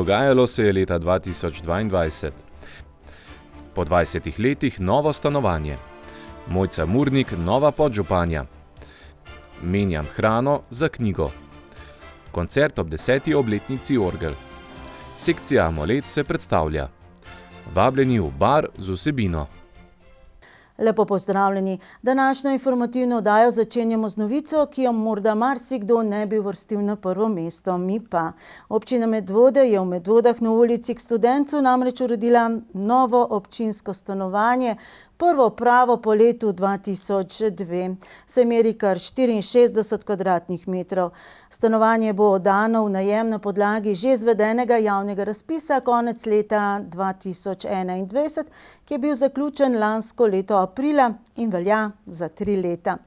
Dogajalo se je leta 2022. Po 20 letih novo stanovanje. Mojca Murnik, nova podžupanja. Menjam hrano za knjigo. Koncert ob 10. obletnici Orgel. Sekcija Amolet se predstavlja. Vabljeni v bar z vsebino. Lepo pozdravljeni. Današnjo informativno oddajo začenjamo z novico, ki jo morda marsikdo ne bi uvrstil na prvo mesto. Mi pa. Občina Medvode je v Medvodah na ulici k Studencu namreč uredila novo občinsko stanovanje, prvo pravo po letu 2002. Se meri kar 64 kvadratnih metrov. Stanovanje bo oddano v najem na podlagi že izvedenega javnega razpisa konec leta 2021, ki je bil zaključen lansko leto aprila in velja za 3 leta.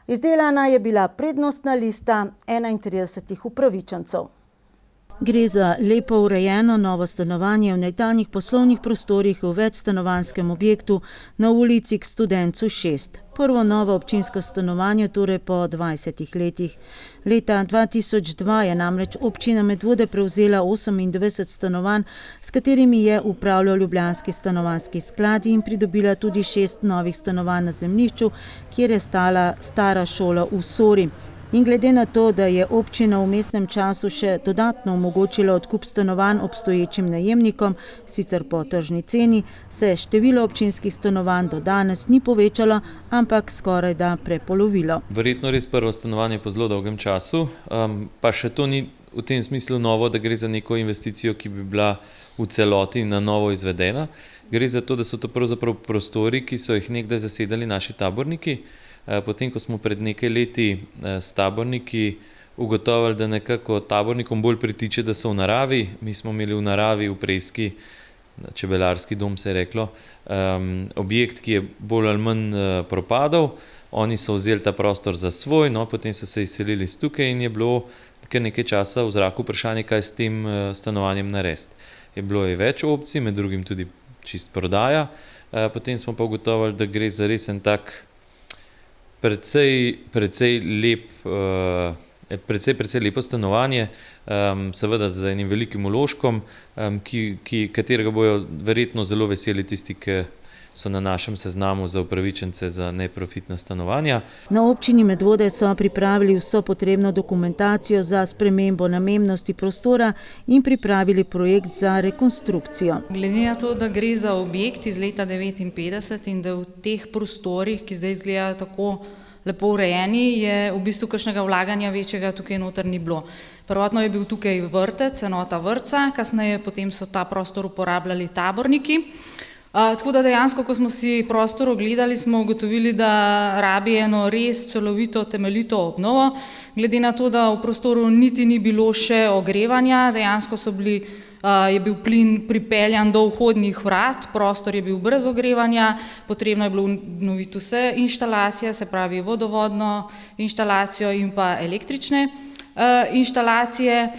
Izdelana je bila prednostna lista 31 upravičencev. Gre za lepo urejeno novo stanovanje v nekdanjih poslovnih prostorih v večstanovanjskem objektu na ulici k Studencu 6. Prvo novo občinsko stanovanje torej po 20 letih. Leta 2002 je namreč občina Medvode prevzela 28 stanovanj, s katerimi je upravljal Ljubljanski stanovanjski sklad in pridobila tudi 6 novih stanovanj na zemljišču, kjer je stala stara šola v Sori. In glede na to, da je občina v vmesnem času še dodatno omogočila odkup stanovanj obstoječim najemnikom, sicer po tržni ceni, se število občinskih stanovanj do danes ni povečalo, ampak skoraj da prepolovilo. Verjetno res prvo stanovanje po zelo dolgem času, pa še to ni v tem smislu novo, da gre za neko investicijo, ki bi bila v celoti na novo izvedena. Gre za to, da so to pravzaprav prostori, ki so jih nekdaj zasedali naši taborniki. Potem, ko smo pred nekaj leti s taborniki ugotovili, da nekako tabornikom bolj pritiče, da so v naravi. Mi smo imeli v naravi v Preski, čebelarski dom se je reklo, objekt, ki je bolj ali manj propadal. Oni so vzeli ta prostor za svoj, potem so se izselili iz tukaj in je bilo kar nekaj časa v zraku vprašanje, kaj s tem stanovanjem narediti. Bilo je več opcij, med drugim tudi čist prodaja. Potem smo pa ugotovili, da gre za res en tak precej lepo stanovanje, seveda z enim velikim vložkom, katerega bojo verjetno zelo veseli tisti, ki so na našem seznamu za upravičence za neprofitna stanovanja. Na občini Medvode so pripravili vso potrebno dokumentacijo za spremembo namembnosti prostora in pripravili projekt za rekonstrukcijo. Glede na to, da gre za objekt iz leta 1959 in da v teh prostorih, ki zdaj izgledajo tako lepo urejeni, je v bistvu kakšnega vlaganja večjega tukaj noter ni bilo. Prvotno je bil tukaj vrtec, enota vrtca, kasneje potem so ta prostor uporabljali taborniki. Tako da dejansko, ko smo si prostor ogledali, smo ugotovili, da rabi eno res celovito, temeljito obnovo. Glede na to, da v prostoru niti ni bilo še ogrevanja, dejansko je bil plin pripeljan do vhodnih vrat, prostor je bil brez ogrevanja, potrebno je bilo obnoviti vse inštalacije, se pravi vodovodno inštalacijo in pa električne inštalacije.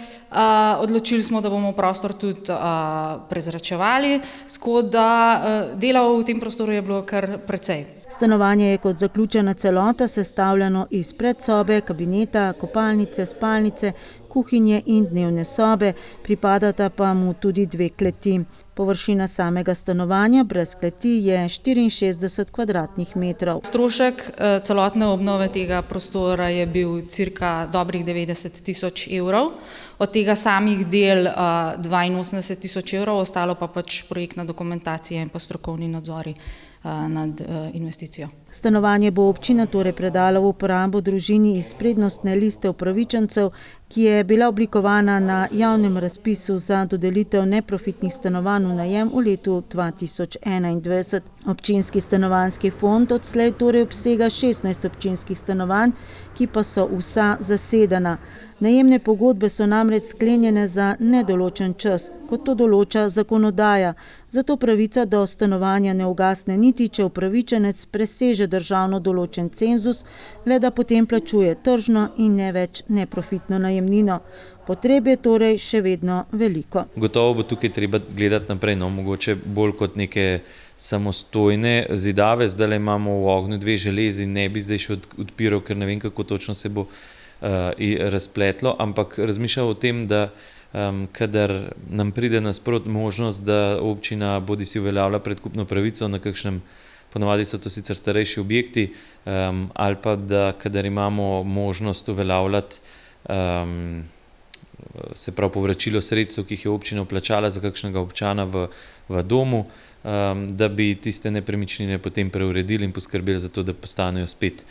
Odločili smo, da bomo prostor tudi prezračevali, tako da dela v tem prostoru je bilo kar precej. Stanovanje je kot zaključena celota sestavljeno iz predsobe, kabineta, kopalnice, spalnice, kuhinje in dnevne sobe, pripadata pa mu tudi 2 kleti. Površina samega stanovanja brez kleti je 64 kvadratnih metrov. Strošek celotne obnove tega prostora je bil cirka dobrih 90 tisoč evrov, od tega samih del 82 tisoč evrov, ostalo pa pač projektna dokumentacija in pa strokovni nadzori nad investicijo. Stanovanje bo občina torej predala v uporabo družini iz prednostne liste upravičencev, ki je bila oblikovana na javnem razpisu za dodelitev neprofitnih stanovanj v najem v letu 2021. Občinski stanovanjski fond odslej torej obsega 16 občinskih stanovanj, ki pa so vsa zasedena. Najemne pogodbe so namreč sklenjene za nedoločen čas, kot to določa zakonodaja. Zato pravica do stanovanja ne ugasne niti, če upravičenec preseže državno določen cenzus, le da potem plačuje tržno in ne več neprofitno najemnino. Potreb je torej še vedno veliko. Gotovo bo tukaj treba gledati naprej, mogoče bolj kot neke samostojne zidave. Zdaj imamo v ognju 2 železi, ne bi zdaj še odpiral, ker ne vem, kako točno se bo razpletlo, ampak razmišljam o tem, da kadar nam pride nasprot možnost, da občina bodi si uveljavlja predkupno pravico na kakšnem, ponavadi so to sicer starejši objekti, ali pa da kadar imamo možnost uveljavljati se pravi povračilo sredstev, ki jih je občina vplačala za kakšnega občana v domu, da bi tiste nepremičnine potem preuredili in poskrbeli za to, da postanejo spet,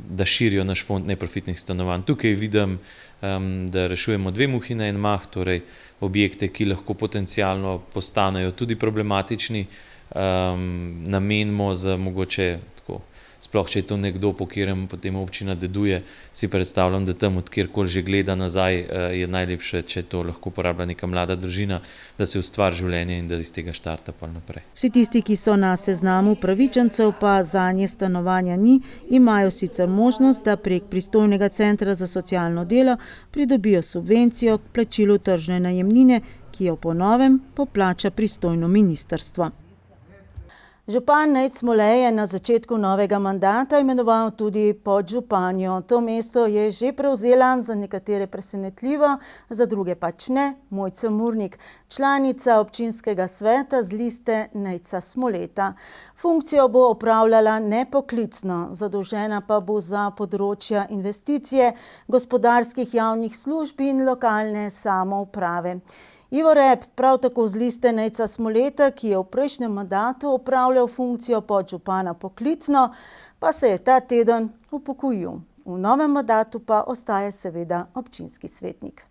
da širijo naš fond neprofitnih stanovanj. Tukaj vidim, da rešujemo dve muhi na en mah, torej objekte, ki lahko potencialno postanejo tudi problematični, namenimo za mogoče tako, sploh če je to nekdo, po katerem potem občina deduje, si predstavljam, da tam od kjerkoli že gleda nazaj, je najlepše, če to lahko uporablja neka mlada družina, da se ustvari življenje in da iz tega štarta pa naprej. Vsi tisti, ki so na seznamu upravičencev, pa zanje stanovanja ni, imajo sicer možnost, da prek pristojnega centra za socialno delo pridobijo subvencijo k plačilu tržne najemnine, ki jo po novem poplača pristojno ministrstvo. Župan Nejc Smolej je na začetku novega mandata imenoval tudi podžupanjo. To mesto je že prevzela, za nekatere presenetljivo, za druge pač ne, Mojca Murnik, članica občinskega sveta z liste Nejca Smoleta. Funkcijo bo opravljala nepoklicno, zadolžena pa bo za področja investicije, gospodarskih javnih služb in lokalne samouprave. Ivo Rep, prav tako z liste Nejca Smoleta, ki je v prejšnjem mandatu opravljal funkcijo podžupana poklicno, pa se je ta teden upokojil. V novem mandatu pa ostaja seveda občinski svetnik.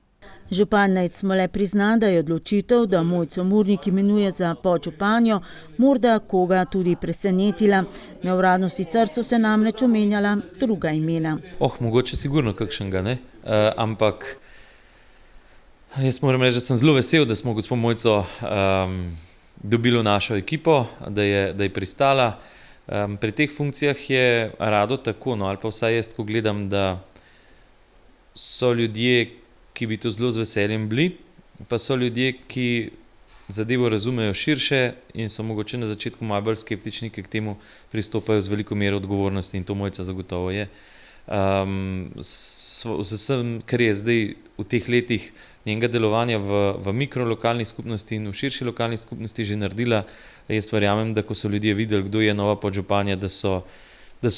Župan Nejc Smolej prizna, da je odločitev, da Mojco Murnik imenuje za podžupanjo, morda koga tudi presenetila. Neuradno sicer so se namreč omenjala druga imena. Mogoče sigurno kakšnega, ne? Ampak jaz moram reči, da sem zelo vesel, da smo gospod Mojco dobili v našo ekipo, da je pristala. Pri teh funkcijah je rado tako, ali pa vsaj jaz, ko gledam, da so ljudje, ki bi to zelo z veseljem bili, pa so ljudje, ki zadevo razumejo širše in so mogoče na začetku malo bolj skeptični, ki k temu pristopajo z veliko mero odgovornosti in to Mojca zagotovo je. Vsem, kar je zdaj v teh letih njenega delovanja v mikrolokalni skupnosti in v širši lokalni skupnosti že naredila, jaz verjamem, da ko so ljudje videli, kdo je nova podžupanja, da so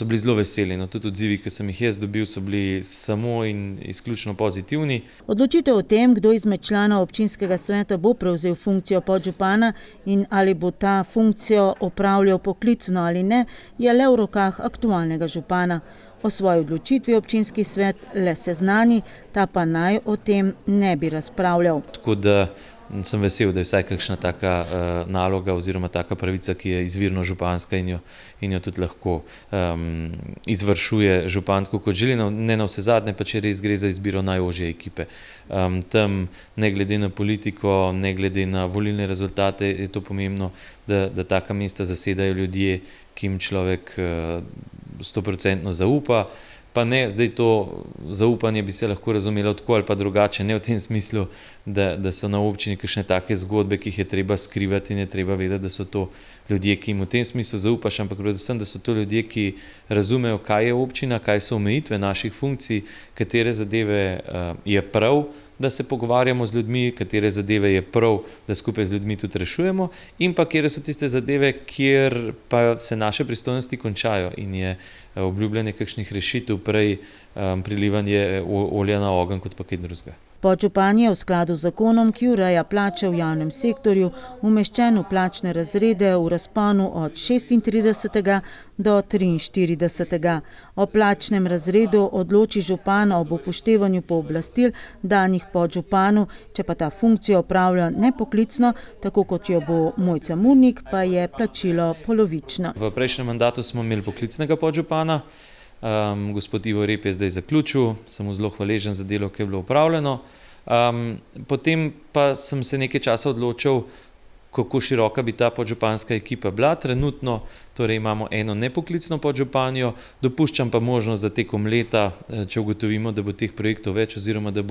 bili zelo veseli. No, tudi odzivi, ki sem jih jaz dobil, so bili samo in izključno pozitivni. Odločitev o tem, kdo izmed članov občinskega sveta bo prevzel funkcijo podžupana in ali bo ta funkcijo opravljal poklicno ali ne, je le v rokah aktualnega župana. O svoji odločitvi občinski svet le seznani, ta pa naj o tem ne bi razpravljal. Tako da sem vesel, da je vsaj kakšna taka naloga oziroma taka pravica, ki je izvirno županska in jo tudi lahko izvršuje župan, tako kot želi, ne na vse zadnje, pa če res gre za izbiro najožje ekipe. Tam, ne glede na politiko, ne glede na volilne rezultate, je to pomembno, da taka mesta zasedajo ljudje, ki jim človek 100% zaupa. Pa ne, zdaj to zaupanje bi se lahko razumelo tako ali pa drugače, ne v tem smislu, da so na občini kakšne take zgodbe, ki jih je treba skrivati in je treba vedeti, da so to ljudje, ki jim v tem smislu zaupaš, ampak predvsem, da so to ljudje, ki razumejo, kaj je občina, kaj so omejitve naših funkcij, katere zadeve je prav, da se pogovarjamo z ljudmi, katere zadeve je prav, da skupaj z ljudmi tudi rešujemo, in pa kjer so tiste zadeve, kjer pa se naše pristojnosti končajo in je obljubljanje kakšnih rešitev prej prilivanje olja na ogenj kot pa kaj drugega. Podžupan je v skladu z zakonom, ki ureja plače v javnem sektorju, umeščen v plačne razrede v razponu od 36. do 43. O plačnem razredu odloči župan ob upoštevanju pooblastil danih podžupanu, če pa ta funkcijo opravlja nepoklicno, tako kot jo bo Mojca Murnik, pa je plačilo polovično. V prejšnjem mandatu smo imeli poklicnega podžupana, gospod Ivo Rep je zdaj zaključil, sem mu zelo hvaležen za delo, ki je bilo upravljeno. Potem pa sem se nekaj časa odločil, kako široka bi ta podžupanska ekipa bila. Trenutno torej imamo eno nepoklicno podžupanjo, dopuščam pa možnost, da tekom leta, če ugotovimo, da bo teh projektov več oziroma da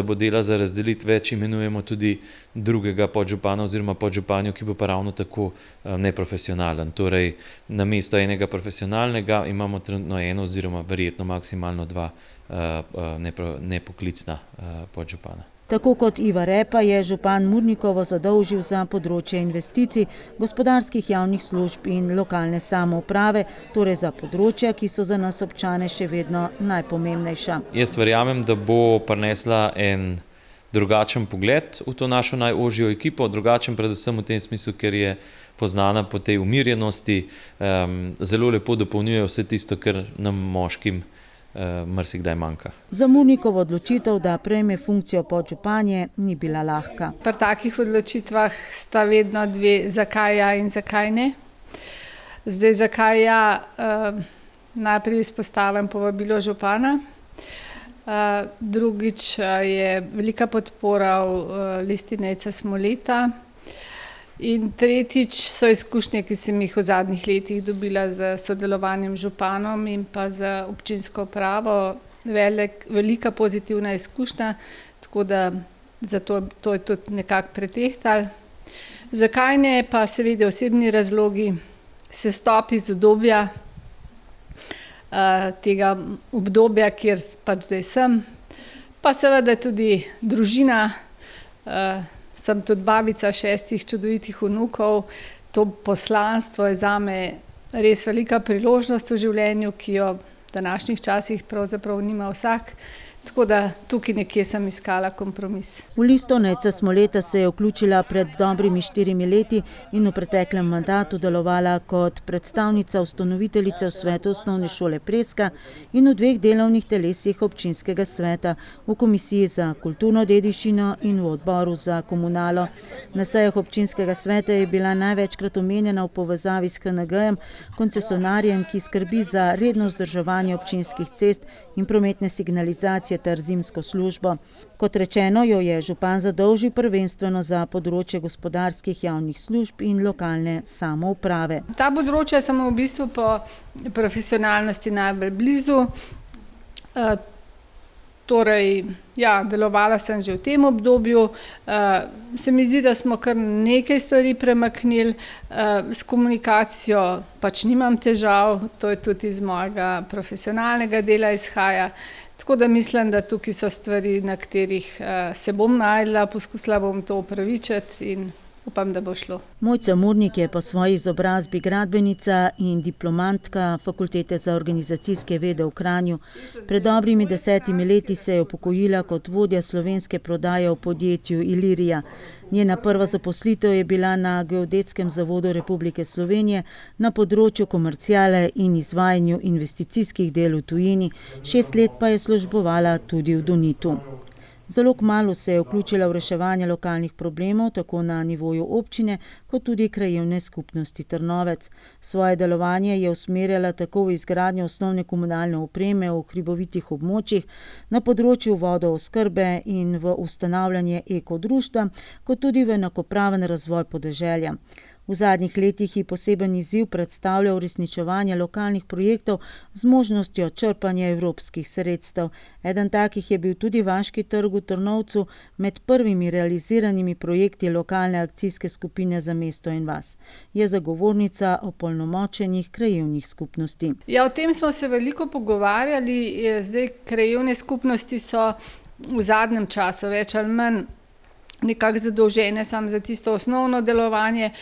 bo dela za razdeliti več, imenujemo tudi drugega podžupana oziroma podžupanjo, ki bo pa ravno tako neprofesionalen. Torej, namesto enega profesionalnega imamo trenutno eno oziroma verjetno maksimalno dva nepoklicna podžupana. Tako kot Iva Repa je župan Murnikovo zadolžil za področje investicij, gospodarskih javnih služb in lokalne samouprave, torej za področja, ki so za nas občane še vedno najpomembnejša. Jaz verjamem, da bo prinesla en drugačen pogled v to našo najožjo ekipo, drugačen predvsem v tem smislu, ker je poznana po tej umirjenosti, zelo lepo dopolnjuje vse tisto, kar nam moškim marsikdaj manjka. Za Murnikovo odločitev, da prejme funkcijo podžupanje, ni bila lahka. Pri takih odločitvah sta vedno dve, zakaj ja in zakaj ne. Zdaj, zakaj ja, najprej izpostavim povabilo župana. Drugič je velika podpora v Listi Nejca Smoleta. In tretjič so izkušnje, ki sem jih v zadnjih letih dobila z sodelovanjem županom in pa z občinsko upravo, velika pozitivna izkušnja, tako da zato to je tudi nekako pretehtalo. Zakaj ne, pa seveda osebni razlogi, sestop iz obdobja, tega obdobja, kjer pač zdaj sem, pa seveda tudi družina. Sem tudi babica 6 čudovitih vnukov. To poslanstvo je zame res velika priložnost v življenju, ki jo v današnjih časih pravzaprav nima vsak. Tako da tukaj nekje sem iskala kompromis. V Listo Nejca Smoleta se je vključila pred dobrimi 4 leti in v preteklem mandatu delovala kot predstavnica ustanoviteljice v svetu osnovne šole Preska in v 2 delovnih telesih občinskega sveta, v komisiji za kulturno dediščino in v odboru za komunalo. Na sejah občinskega sveta je bila največkrat omenjena v povezavi s HNG-jem, koncesionarjem, ki skrbi za redno vzdrževanje občinskih cest in prometne signalizacije ter zimsko službo. Kot rečeno, jo je župan zadolžil prvenstveno za področje gospodarskih javnih služb in lokalne samouprave. Ta področja sem v bistvu po profesionalnosti najbolj blizu. Torej, ja, delovala sem že v tem obdobju. Se mi zdi, da smo kar nekaj stvari premaknili. S komunikacijo pač nimam težav, to je tudi iz mojega profesionalnega dela izhaja. Tako da mislim, da tukaj so stvari, na katerih se bom našla, poskusila bom to upravičiti in upam, da bo šlo. Mojca Murnik je po svoji izobrazbi gradbenica in diplomantka Fakultete za organizacijske vede v Kranju. Pred dobrimi 10 leti se je upokojila kot vodja slovenske prodaje v podjetju Ilirija. Njena prva zaposlitev je bila na Geodetskem zavodu Republike Slovenije na področju komerciale in izvajanju investicijskih del v tujini, 6 let pa je službovala tudi v Donitu. Zelo kmalu se je vključila v reševanje lokalnih problemov, tako na nivoju občine, kot tudi krajevne skupnosti Trnovec. Svoje delovanje je usmerjala tako v izgradnjo osnovne komunalne opreme v hribovitih območjih, na področju vodooskrbe in v ustanavljanje ekodruštva, kot tudi v enakopraven razvoj podeželja. V zadnjih letih ji poseben izziv predstavlja uresničevanje lokalnih projektov z možnostjo črpanja evropskih sredstev. Eden takih je bil tudi Vaški trg v Trnovcu, med prvimi realiziranimi projekti lokalne akcijske skupine za mesto in vas. Je zagovornica opolnomočenih krajevnih skupnosti. Ja, o tem smo se veliko pogovarjali. Zdaj krajevne skupnosti so v zadnjem času več ali manj nekako zadolžene samo za tisto osnovno delovanje,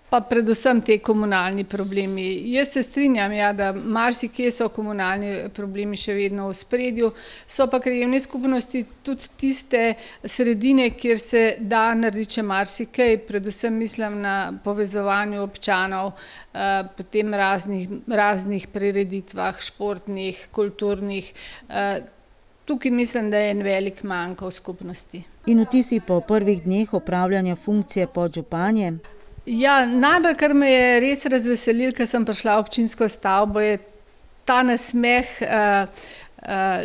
pa predvsem te komunalni problemi. Jaz se strinjam, ja, da marsikje so komunalni problemi še vedno v ospredju, so pa krajevne skupnosti tudi tiste sredine, kjer se da narediti še marsikaj, predvsem mislim na povezovanju občanov, potem raznih prireditvah, športnih, kulturnih. Tukaj mislim, da je en velik manjko v skupnosti. In vtisi po prvih dneh opravljanja funkcije podžupanje? Ja, najbolj, kar me je res razveselilo, ko sem prišla v občinsko stavbo, je ta nasmeh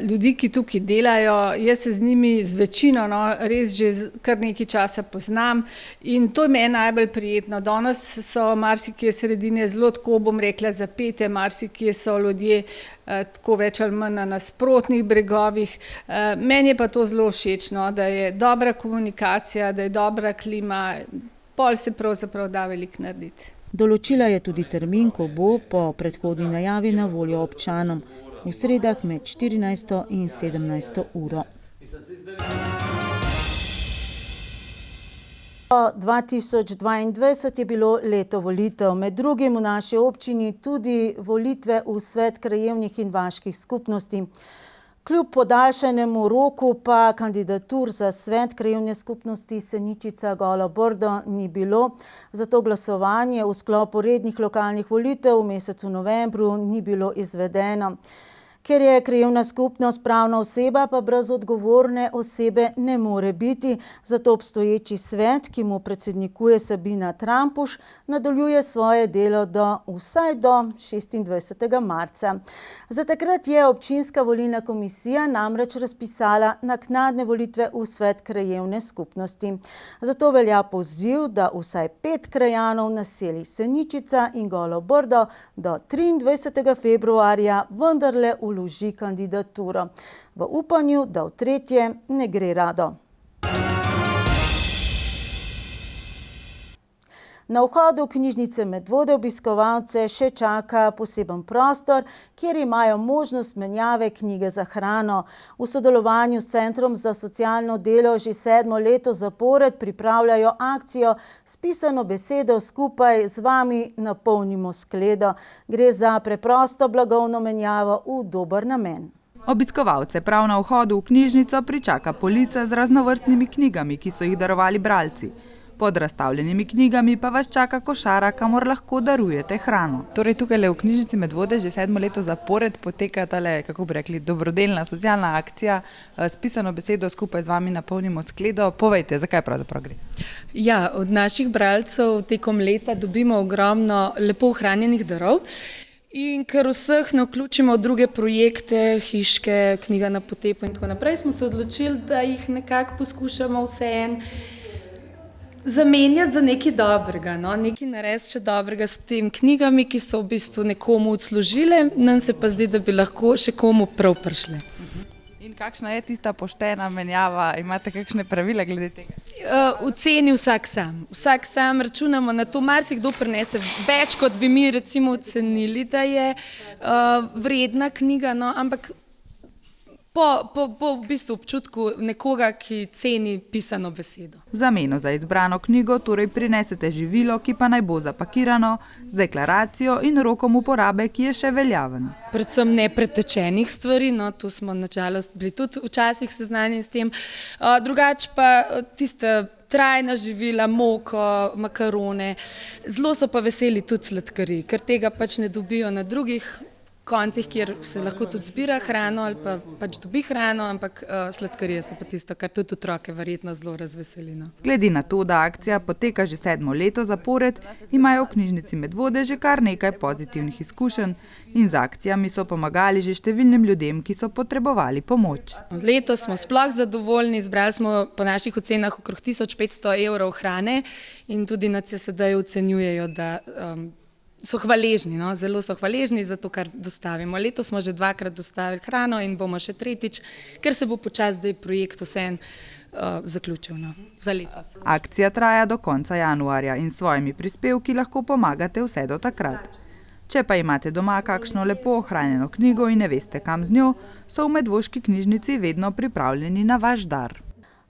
ljudi, ki tukaj delajo. Jaz se z njimi, z večino, res že kar nekaj časa poznam in to je meni najbolj prijetno. Danes so marsikje sredine zelo, tako bom rekla, zapete, marsikje so ljudje tako več ali manj na nasprotnih bregovih. Meni je pa to zelo všeč, da je dobra komunikacija, da je dobra klima, pol se pravzaprav da veliko narediti. Določila je tudi termin, ko bo po predhodni najavi na voljo občanom v sredah med 14. in 17. uro. 2022 je bilo leto volitev, med drugim v naši občini tudi volitve v svet krajevnih in vaških skupnosti. Kljub podaljšanemu roku pa kandidatur za svet krajevne skupnosti Seničica Golo Brdo ni bilo, zato glasovanje v sklopu rednih lokalnih volitev v mesecu novembru ni bilo izvedeno. Ker je krajevna skupnost pravna oseba, pa brez odgovorne osebe ne more biti, zato obstoječi svet, ki mu predsednikuje Sabina Trampuš, nadaljuje svoje delo vsaj do 26. marca. Za takrat je občinska volilna komisija namreč razpisala naknadne volitve v svet krajevne skupnosti. Zato velja poziv, da vsaj 5 krajanov naselij Seničica in Golo Brdo do 23. februarja vendarle vloži kandidaturo, v upanju, da v tretje ne gre rado. Na vhodu knjižnice Medvode obiskovalce še čaka poseben prostor, kjer imajo možnost menjave knjige za hrano. V sodelovanju s Centrom za socialno delo že 7. leto zapored pripravljajo akcijo s pisano besedo Skupaj z vami napolnimo skledo. Gre za preprosto blagovno menjavo v dober namen. Obiskovalce prav na vhodu v knjižnico pričaka polica z raznovrstnimi knjigami, ki so jih darovali bralci. Pod razstavljenimi knjigami pa vas čaka košara, kamor lahko darujete hrano. Torej tukaj v knjižnici Medvode že 7. leto zapored poteka tale, kako bi rekli, dobrodelna socialna akcija s pisano besedo Skupaj z vami napolnimo skledo. Povejte, zakaj pravzaprav gre? Ja, od naših bralcev tekom leta dobimo ogromno lepo ohranjenih darov. In ker vseh ne vključimo v druge projekte, hiške, knjiga na potepu in tako naprej, smo se odločili, da jih nekako poskušamo vseeno zamenjati za nekaj dobrega, nekaj narediti še dobrega s tem knjigami, ki so v bistvu nekomu odslužile, nam se pa zdi, da bi lahko še komu prav prišle. In kakšna je tista poštena menjava? Imate kakšne pravila glede tega? V ceni vsak sam. Vsak sam računamo na to, marsikdo prinese več, kot bi mi recimo ocenili, da je vredna knjiga, ampak po v bistvu občutku nekoga, ki ceni pisano besedo. V zameno za izbrano knjigo torej prinesete živilo, ki pa naj bo zapakirano z deklaracijo in rokom uporabe, ki je še veljaven. Predvsem nepretečenih stvari, tu smo na žalost bili tudi včasih seznanjeni s tem. Drugače pa tiste trajna živila, moko, makarone. Zelo so pa veseli tudi sladkarji, ker tega pač ne dobijo na drugih koncih, kjer se lahko tudi zbira hrano ali pa pač dobi hrano, ampak sladkarije so pa tisto, kar tudi otroke verjetno zelo razveseli. Glede na to, da akcija poteka že 7. leto zapored, imajo v knjižnici Medvode že kar nekaj pozitivnih izkušenj in z akcijami so pomagali že številnim ljudem, ki so potrebovali pomoč. Letos smo sploh zadovoljni, zbrali smo po naših ocenah okrog 1500 evrov hrane in tudi na CSD ocenjujejo, da so hvaležni, zelo so hvaležni za to, kar dostavimo. Letos smo že 2-krat dostavili hrano in bomo še 3., ker se bo počasi zdaj projekt vseeno zaključil za letos. Akcija traja do konca januarja in s svojimi prispevki lahko pomagate vse do takrat. Če pa imate doma kakšno lepo ohranjeno knjigo in ne veste, kam z njo, so v Medvoški knjižnici vedno pripravljeni na vaš dar.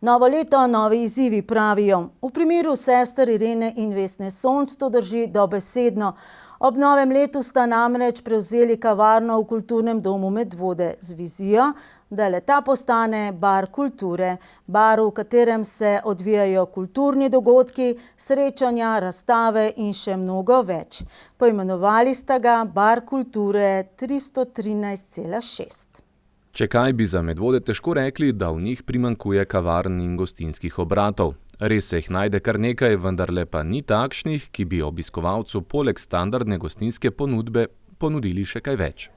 Novo leto, novi izzivi, pravijo. V primeru sester Irene in Vesne Sonc to drži dobesedno. Ob novem letu sta namreč prevzeli kavarno v Kulturnem domu Medvode z vizijo, da le-ta postane bar kulture. Bar, v katerem se odvijajo kulturni dogodki, srečanja, razstave in še mnogo več. Poimenovali sta ga Bar kulture 313,6. Če kaj bi za Medvode težko rekli, da v njih primanjkuje kavarn in gostinskih obratov. Res se jih najde kar nekaj, vendarle pa ni takšnih, ki bi obiskovalcu poleg standardne gostinske ponudbe ponudili še kaj več.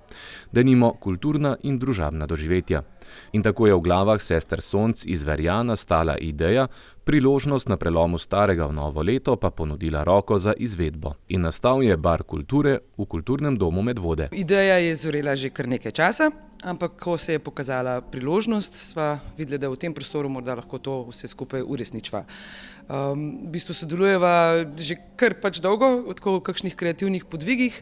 Denimo kulturna in družabna doživetja. In tako je v glavah sester Sonc iz Verja nastala ideja, priložnost na prelomu starega v novo leto pa ponudila roko za izvedbo. In nastal je Bar kulture v Kulturnem domu Medvode. Ideja je zorela že kar nekaj časa, ampak ko se je pokazala priložnost, sva videli, da v tem prostoru morda lahko to vse skupaj uresničva. V bistvu sodelujeva že kar dolgo, v kakšnih kreativnih podvigih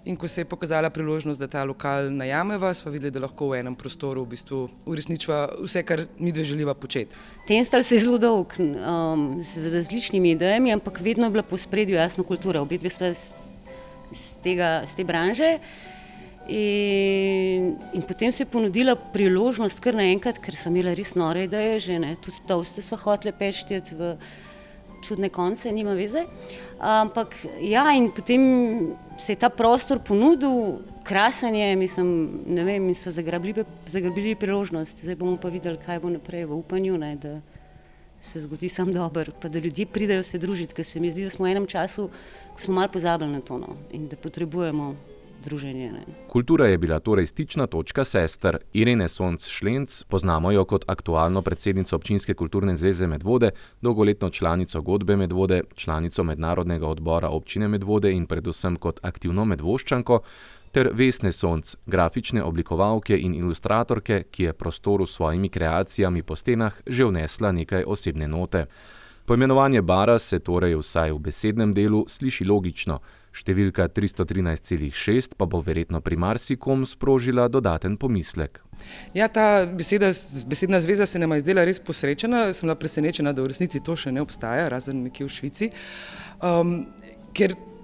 In ko se je pokazala priložnost, da ta lokal najameva, smo videli, da lahko v enem prostoru v bistvu uresničiva vse, kar mi dve želiva početi. Tenstal se je zelo dolg, z različnimi idejami, ampak vedno je bila po spredju jasno kultura. Obe dve sva iz te branže. In potem se je ponudila priložnost kar naenkrat, ker sem imela res nore ideje, že ne, tudi toste sva hotele peči v čudne konce, nima veze. Ampak ja, in potem se je ta prostor ponudil, krasen je, mislim, ne vem, in sva zagrabili priložnost. Zdaj bomo pa videli, kaj bo naprej, v upanju, ne, da se zgodi sam dober, pa da ljudje pridejo se družiti, ker se mi zdi, da smo v enem času, ko smo malo pozabili na to, no, in da potrebujemo druženje. Ne. Kultura je bila torej stična točka sester. Irene Sonc-Šlenc, poznamo jo kot aktualno predsednico Občinske kulturne zveze Medvode, dolgoletno članico Godbe Medvode, članico Mednarodnega odbora občine Medvode in predvsem kot aktivno medvoščanko, ter Vesne Sonc, grafične oblikovalke in ilustratorke, ki je prostoru s svojimi kreacijami po stenah že vnesla nekaj osebne note. Poimenovanje bara se torej vsaj v besednem delu sliši logično, številka 313,6 pa bo verjetno pri marsikom sprožila dodaten pomislek. Ja, ta besedna zveza se nama je zdela res posrečena, sem bila presenečena, da v resnici to še ne obstaja, razen nekje v Švici.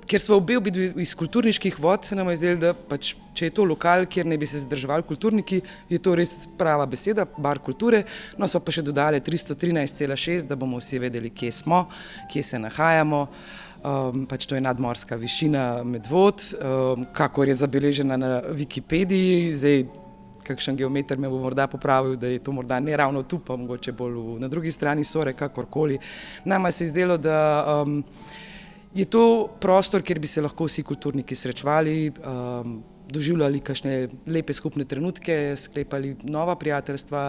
Ker smo obe iz kulturniških vod, se nam je zdelo, da pač, če je to lokal, kjer ne bi se zadrževali kulturniki, je to res prava beseda, bar kulture. No, smo pa še dodali 313,6, da bomo vsi vedeli, kje smo, kje se nahajamo. Pač to je nadmorska višina Medvod, kakor je zabeležena na Wikipediji. Zdaj, kakšen geometer me bo morda popravil, da je to morda ne ravno tu, pa mogoče bolj na drugi strani Sore, kakorkoli. Nama se je zdelo, da je to prostor, kjer bi se lahko vsi kulturniki srečevali, doživljali kakšne lepe skupne trenutke, sklepali nova prijateljstva,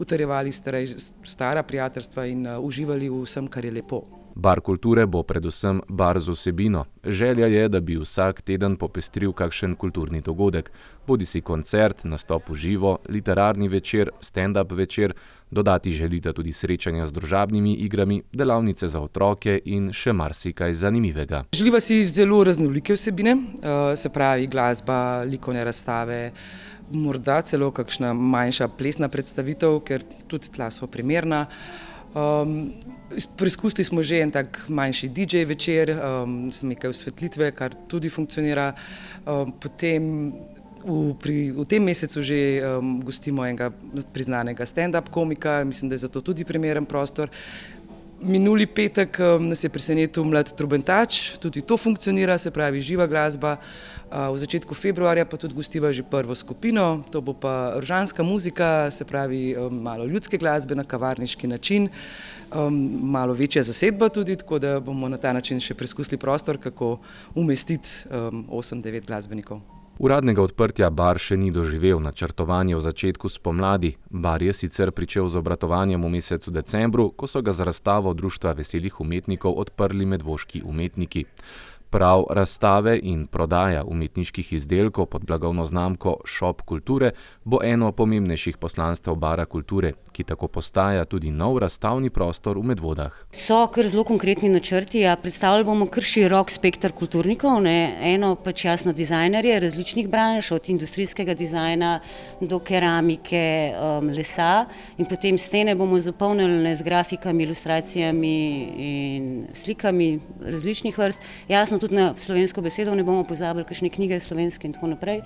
utrjevali stara prijateljstva in uživali v vsem, kar je lepo. Bar kulture bo predvsem bar z vsebino. Želja je, da bi vsak teden popestril kakšen kulturni dogodek, bodisi koncert, nastop v živo, literarni večer, stand-up večer, dodati želite tudi srečanja z družabnimi igrami, delavnice za otroke in še marsikaj zanimivega. Želiva si zelo raznolike vsebine, se pravi glasba, likovne razstave, morda celo kakšna manjša plesna predstavitev, ker tudi tla so primerna. Preizkusili smo že en tak manjši DJ večer, nekaj osvetlitve, kar tudi funkcionira. Potem v tem mesecu že gostimo enega priznanega stand-up komika, mislim, da je zato tudi primeren prostor. Minuli petek nas je presenetil mlad trubentač, tudi to funkcionira, se pravi živa glasba. V začetku februarja pa tudi gostiva že prvo skupino, to bo pa rožanska muzika, se pravi malo ljudske glasbe na kavarniški način, malo večja zasedba tudi, tako da bomo na ta način še preizkusili prostor, kako umestiti 8-9 glasbenikov. Uradnega odprtja bar še ni doživel, načrtovanje v začetku spomladi. Bar je sicer pričel z obratovanjem v mesecu decembru, ko so ga za razstavo Društva veselih umetnikov odprli medvoški umetniki. Prav razstave in prodaja umetniških izdelkov pod blagovno znamko Shop kulture bo eno pomembnejših poslanstev bara kulture, ki tako postaja tudi nov razstavni prostor v Medvodah. So kar zelo konkretni načrti, predstavljali bomo kar širok spekter kulturnikov, ne? Eno pač jasno dizajnerje različnih branž, od industrijskega dizajna do keramike, lesa, in potem stene bomo zapolnili z grafikami, ilustracijami in slikami različnih vrst. Jasno, tudi na slovensko besedo ne bomo pozabili, kakšne knjige slovenske in tako naprej.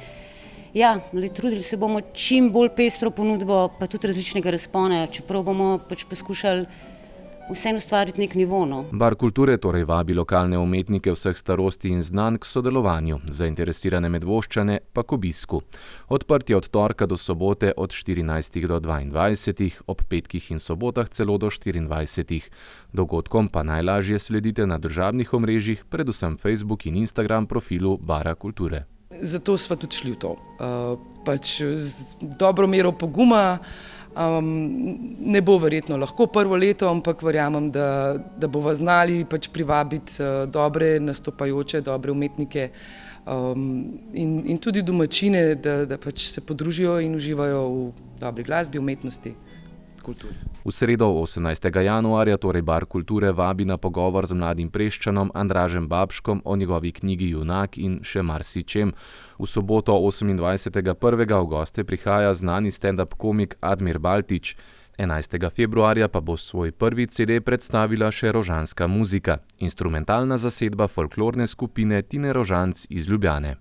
Ja, trudili se bomo čim bolj pestro ponudbo, pa tudi različnega razpona, čeprav bomo pač poskušali vseeno ustvariti nek nivo. No. Bar kulture torej vabi lokalne umetnike vseh starosti in znanj k sodelovanju, zainteresirane Medvoščane pa k obisku. Odprt je od torka do sobote od 14 do 22, ob petkih in sobotah celo do 24. Dogodkom pa najlažje sledite na družabnih omrežjih, predvsem Facebook in Instagram profilu Bara kulture. Zato sva tudi šli v to. Pač z dobro mero poguma, ne bo verjetno lahko prvo leto, ampak verjamem, da bova znali pač privabiti dobre nastopajoče, dobre umetnike in tudi domačine, da pač se podružijo in uživajo v dobri glasbi, umetnosti. kulturi. V sredo 18. januarja torej Bar kulture vabi na pogovor z mladim Preščanom Andražem Babškom o njegovi knjigi Junak in še marsičem. V soboto 28.1. v goste prihaja znani stand-up komik Admir Baltić. 11. februarja pa bo svoj prvi CD predstavila še Rožanska muzika, instrumentalna zasedba folklorne skupine Tine Rožanc iz Ljubljane.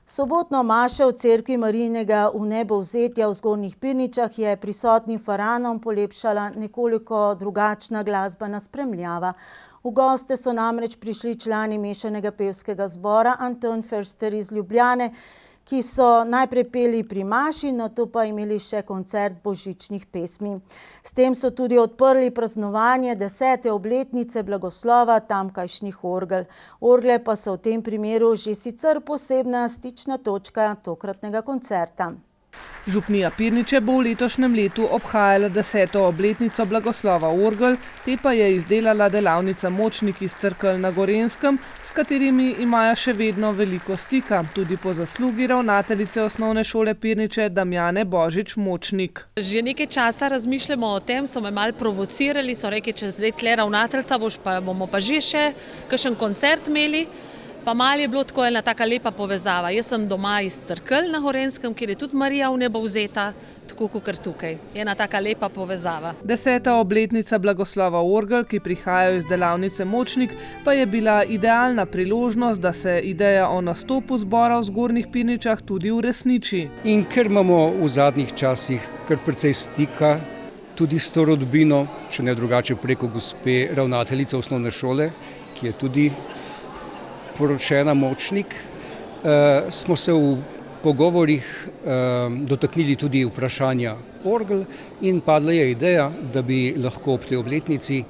Sobotno mašo v cerkvi Marijinega vnebovzetja v Zgornjih Pirničah je prisotnim faranom polepšala nekoliko drugačna glasbena spremljava. V goste so namreč prišli člani mešanega pevskega zbora Anton Förster iz Ljubljane, ki so najprej peli pri maši, nato pa imeli še koncert božičnih pesmi. S tem so tudi odprli praznovanje 10. obletnice blagoslova tamkajšnjih orgel. Orgle pa so v tem primeru že sicer posebna stična točka tokratnega koncerta. Župnija Pirniče bo v letošnjem letu obhajala 10. obletnico blagoslova orgel, te pa je izdelala delavnica Močnik iz Cerkelj na Gorenjskem, s katerimi imajo še vedno veliko stika, tudi po zaslugi ravnateljice osnovne šole Pirniče Damjane Božič Močnik. Že nekaj časa razmišljamo o tem, so me malo provocirali, so rekli, če zdaj tle ravnateljica boš, pa bomo pa že še kakšen koncert imeli. Pa malo je bilo tako ena taka lepa povezava. Jaz sem doma iz Cerkelj na Gorenjskem, kjer je tudi Marija vnebovzeta, tako kot tukaj. Je ena taka lepa povezava. 10. obletnica blagoslova orgel, ki prihajajo iz delavnice Močnik, pa je bila idealna priložnost, da se ideja o nastopu zbora v Zgornjih Pirničah tudi uresniči. In ker imamo v zadnjih časih kar precej stika, tudi s to rodbino, če ne drugače preko gospe ravnateljice osnovne šole, ki je tudi poročena Močnik, smo se v pogovorih dotaknili tudi vprašanja orgel in padla je ideja, da bi lahko ob tej obletnici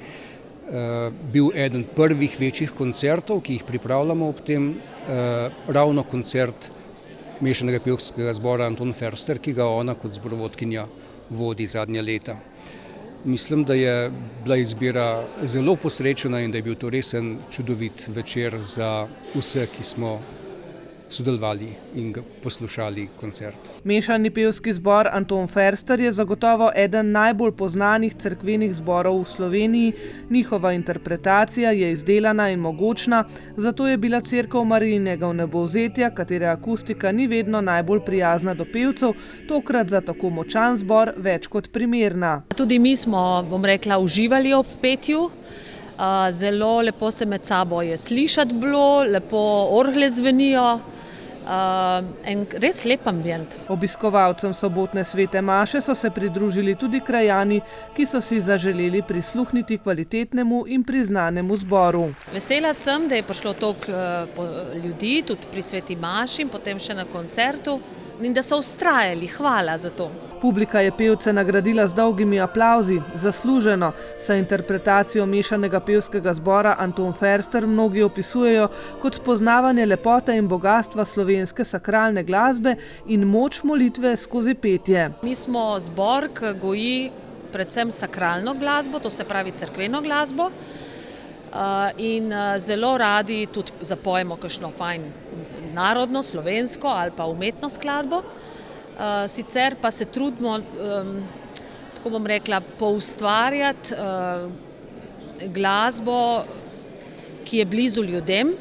bil eden prvih večjih koncertov, ki jih pripravljamo ob tem, ravno koncert mešanega pevskega zbora Anton Förster, ki ga ona kot zborovodkinja vodi zadnja leta. Mislim, da je bila izbira zelo posrečena in da je bil to res en čudovit večer za vse, ki smo sodelovali in ga poslušali koncert. Mešani pevski zbor Anton Förster je zagotovo eden najbolj poznanih cerkvenih zborov v Sloveniji. Njihova interpretacija je izdelana in mogočna, zato je bila cerkev Marijinega vnebovzetja, katere akustika ni vedno najbolj prijazna do pevcev, tokrat za tako močan zbor več kot primerna. Tudi mi smo, bom rekla, uživali ob petju. Zelo lepo se med sabo je slišati bilo, lepo orgle zvenijo. En res lep ambient. Obiskovalcem sobotne svete maše so se pridružili tudi krajani, ki so si zaželeli prisluhniti kvalitetnemu in priznanemu zboru. Vesela sem, da je prišlo toliko ljudi, tudi pri sveti maši in potem še na koncertu, in da so vztrajali. Hvala za to. Publika je pevce nagradila z dolgimi aplavzi, zasluženo, saj interpretacijo mešanega pevskega zbora Anton Förster mnogi opisujejo kot spoznavanje lepote in bogatstva slovenske sakralne glasbe in moč molitve skozi petje. Mi smo zbor, ki goji predvsem sakralno glasbo, to se pravi cerkveno glasbo, in zelo radi tudi zapojemo kakšno fajn narodno, slovensko ali pa umetno skladbo. Sicer pa se trudimo, tako bom rekla, poustvarjati glasbo, ki je blizu ljudem,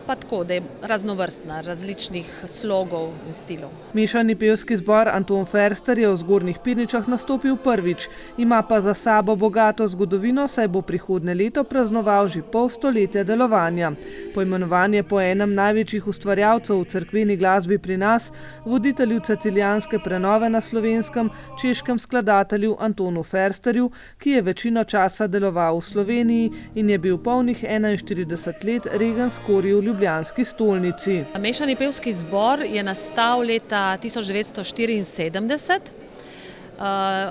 pa tako, da je raznovrstna, različnih slogov in stilov. Mešani pevski zbor Anton Förster je v Zgornjih Pirničah nastopil prvič. Ima pa za sabo bogato zgodovino, saj bo prihodnje leto praznoval že pol stoletja delovanja. Poimenovanje po enem največjih ustvarjalcev v cerkveni glasbi pri nas, voditelju cecilijanske prenove na Slovenskem, češkem skladatelju Antonu Försterju, ki je večino časa deloval v Sloveniji in je bil polnih 41 let regen skorij v ljubljanski stolnici. Mešani pevski zbor je nastal leta 1974.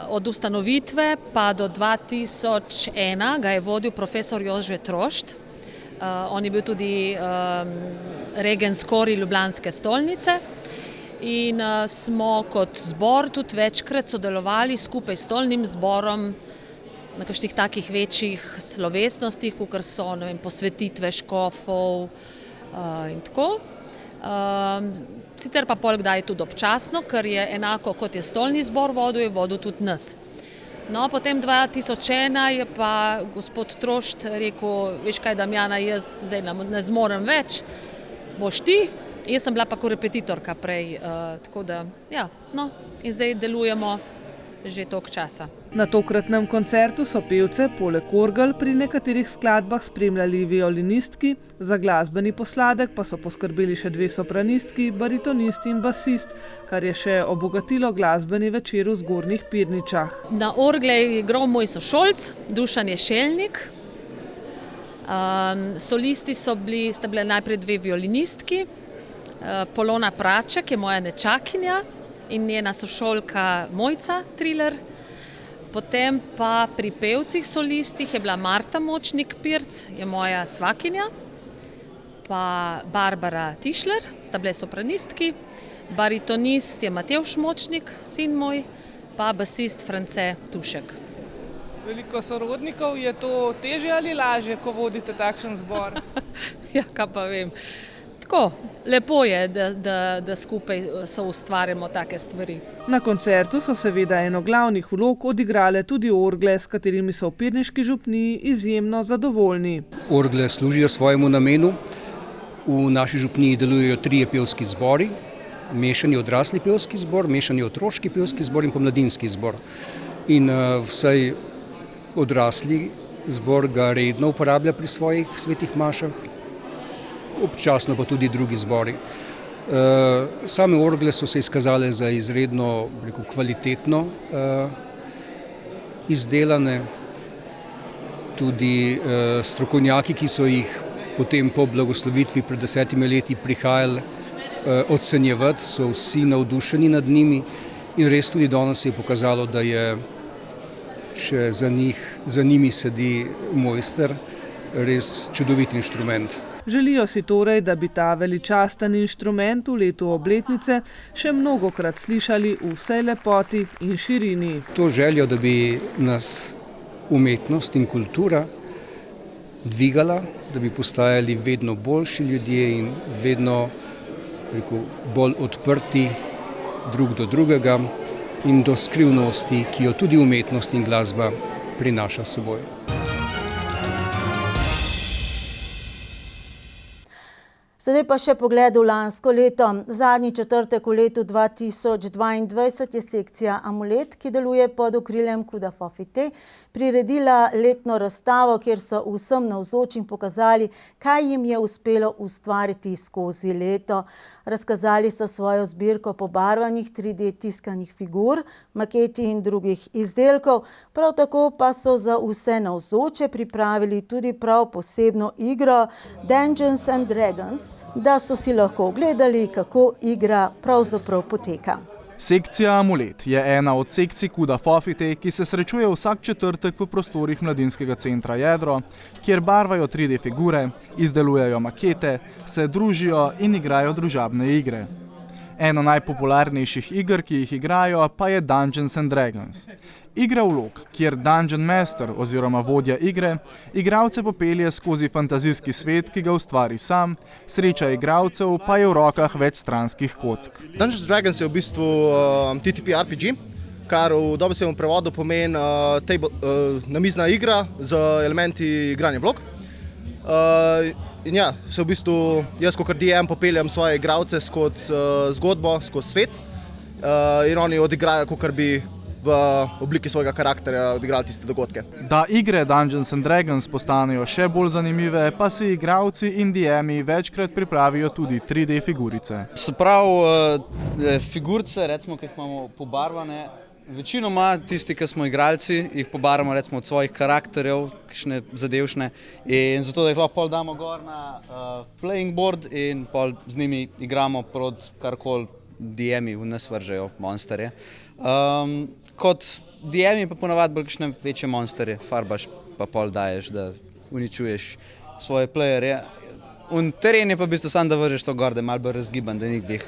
Od ustanovitve pa do 2001 ga je vodil profesor Jože Trošt. On je bil tudi regen skorij ljubljanske stolnice. In smo kot zbor tudi večkrat sodelovali skupaj s stolnim zborom na kakšnih takih večjih slovesnostih, kakor so posvetitve škofov in tako. Sicer pa pol kdaj tudi občasno, ker je enako kot je stolni zbor vodil, je vodil tudi nas. No, potem 2001 je pa gospod Trošt rekel, veš kaj, Damjana, jaz zdaj ne zmorem več, boš ti. Jaz sem bila pa korepetitorka prej, tako da, ja, no, in zdaj delujemo že toliko časa. Na tokratnem koncertu so pevce poleg orgel pri nekaterih skladbah spremljali violinistki, za glasbeni posladek pa so poskrbeli še 2 sopranistki, baritonist in basist, kar je še obogatilo glasbeni večer v Zgornjih Pirničah. Na orgle je igral moj sošolc, Dušan Ješelnik. Solisti sta bile najprej 2 violinistki, Polona Praček je moja nečakinja in njena sošolka Mojca Triler. Potem pa pri pevcih solistih je bila Marta Močnik-Pirc, je moja svakinja, pa Barbara Tišler, sta bile sopranistki, baritonist je Matevž Močnik, sin moj, pa basist France Tušek. Veliko sorodnikov, je to težje ali lažje, ko vodite takšen zbor? Ja, kaj pa vem. Tako, lepo je, da skupaj soustvarjamo take stvari. Na koncertu so seveda eno glavnih vlog odigrale tudi orgle, s katerimi so v pirniški župniji izjemno zadovoljni. Orgle služijo svojemu namenu. V naši župniji delujejo 3 pevski zbori, mešani odrasli pevski zbor, mešani otroški pevski zbor in pa mladinski zbor. In vsaj odrasli zbor ga redno uporablja pri svojih svetih mašah, občasno pa tudi drugi zbori. Same orgle so se izkazale za izredno, kvalitetno izdelane. Tudi strokovnjaki, ki so jih potem po blagoslovitvi pred 10 leti prihajali ocenjevati, so vsi navdušeni nad njimi in res tudi danes je pokazalo, da je, če za njimi sedi mojster, res čudovit inštrument. Želijo si torej, da bi ta veličasten inštrument v letu obletnice še mnogokrat slišali v vsej lepoti in širini. To željo, da bi nas umetnost in kultura dvigala, da bi postajali vedno boljši ljudje in vedno bolj odprti drug do drugega in do skrivnosti, ki jo tudi umetnost in glasba prinaša s seboj. Sedaj pa še pogled v lansko leto. Zadnji četrtek v letu 2022 je sekcija Amulet, ki deluje pod okriljem Kuda Fofite, priredila letno razstavo, kjer so vsem navzočim pokazali, kaj jim je uspelo ustvariti skozi leto. Razkazali so svojo zbirko pobarvanih 3D tiskanih figur, maketi in drugih izdelkov. Prav tako pa so za vse navzoče pripravili tudi prav posebno igro Dungeons and Dragons, da so si lahko ogledali, kako igra pravzaprav poteka. Sekcija Amulet je ena od sekcij Kuda Fofite, ki se srečuje vsak četrtek v prostorih Mladinskega centra Jedro, kjer barvajo 3D figure, izdelujejo makete, se družijo in igrajo družabne igre. Eno najpopularnejših iger, ki jih igrajo, pa je Dungeons and Dragons. Igra vlog, kjer Dungeon Master oziroma vodja igre igralce popelje skozi fantazijski svet, ki ga ustvari sam, sreča igralcev pa je v rokah večstranskih kock. Dungeons and Dragons je v bistvu TTP RPG, kar v dobesednem prevodu pomeni namizna igra z elementi igranja vlog. In ja, se v bistvu jaz kot DM popeljem svoje igralce skozi zgodbo, skozi svet in oni odigrajo, kakor bi v obliki svojega karakterja odigrali tiste dogodke. Da igre Dungeons and Dragons postanejo še bolj zanimive, pa si igralci in DM-i večkrat pripravijo tudi 3D figurice. Se pravi, figurice, recimo, ki jih imamo pobarvane, večinoma tisti, ki smo igralci, jih pobarvamo recimo od svojih karakterjev, kakšne zadevšne, in zato da jih lahko pol damo gor na playing board in pol z njimi igramo proti karkoli DM-i v nas vržejo monsterje. Kot DM-i pa ponavadi bolj kakšne večje monsterje farbaš pa pol daješ, da uničuješ svoje playerje. In teren je pa v bistvu sam, da vržeš to gor, da je malo bolj razgiban, da ni glih,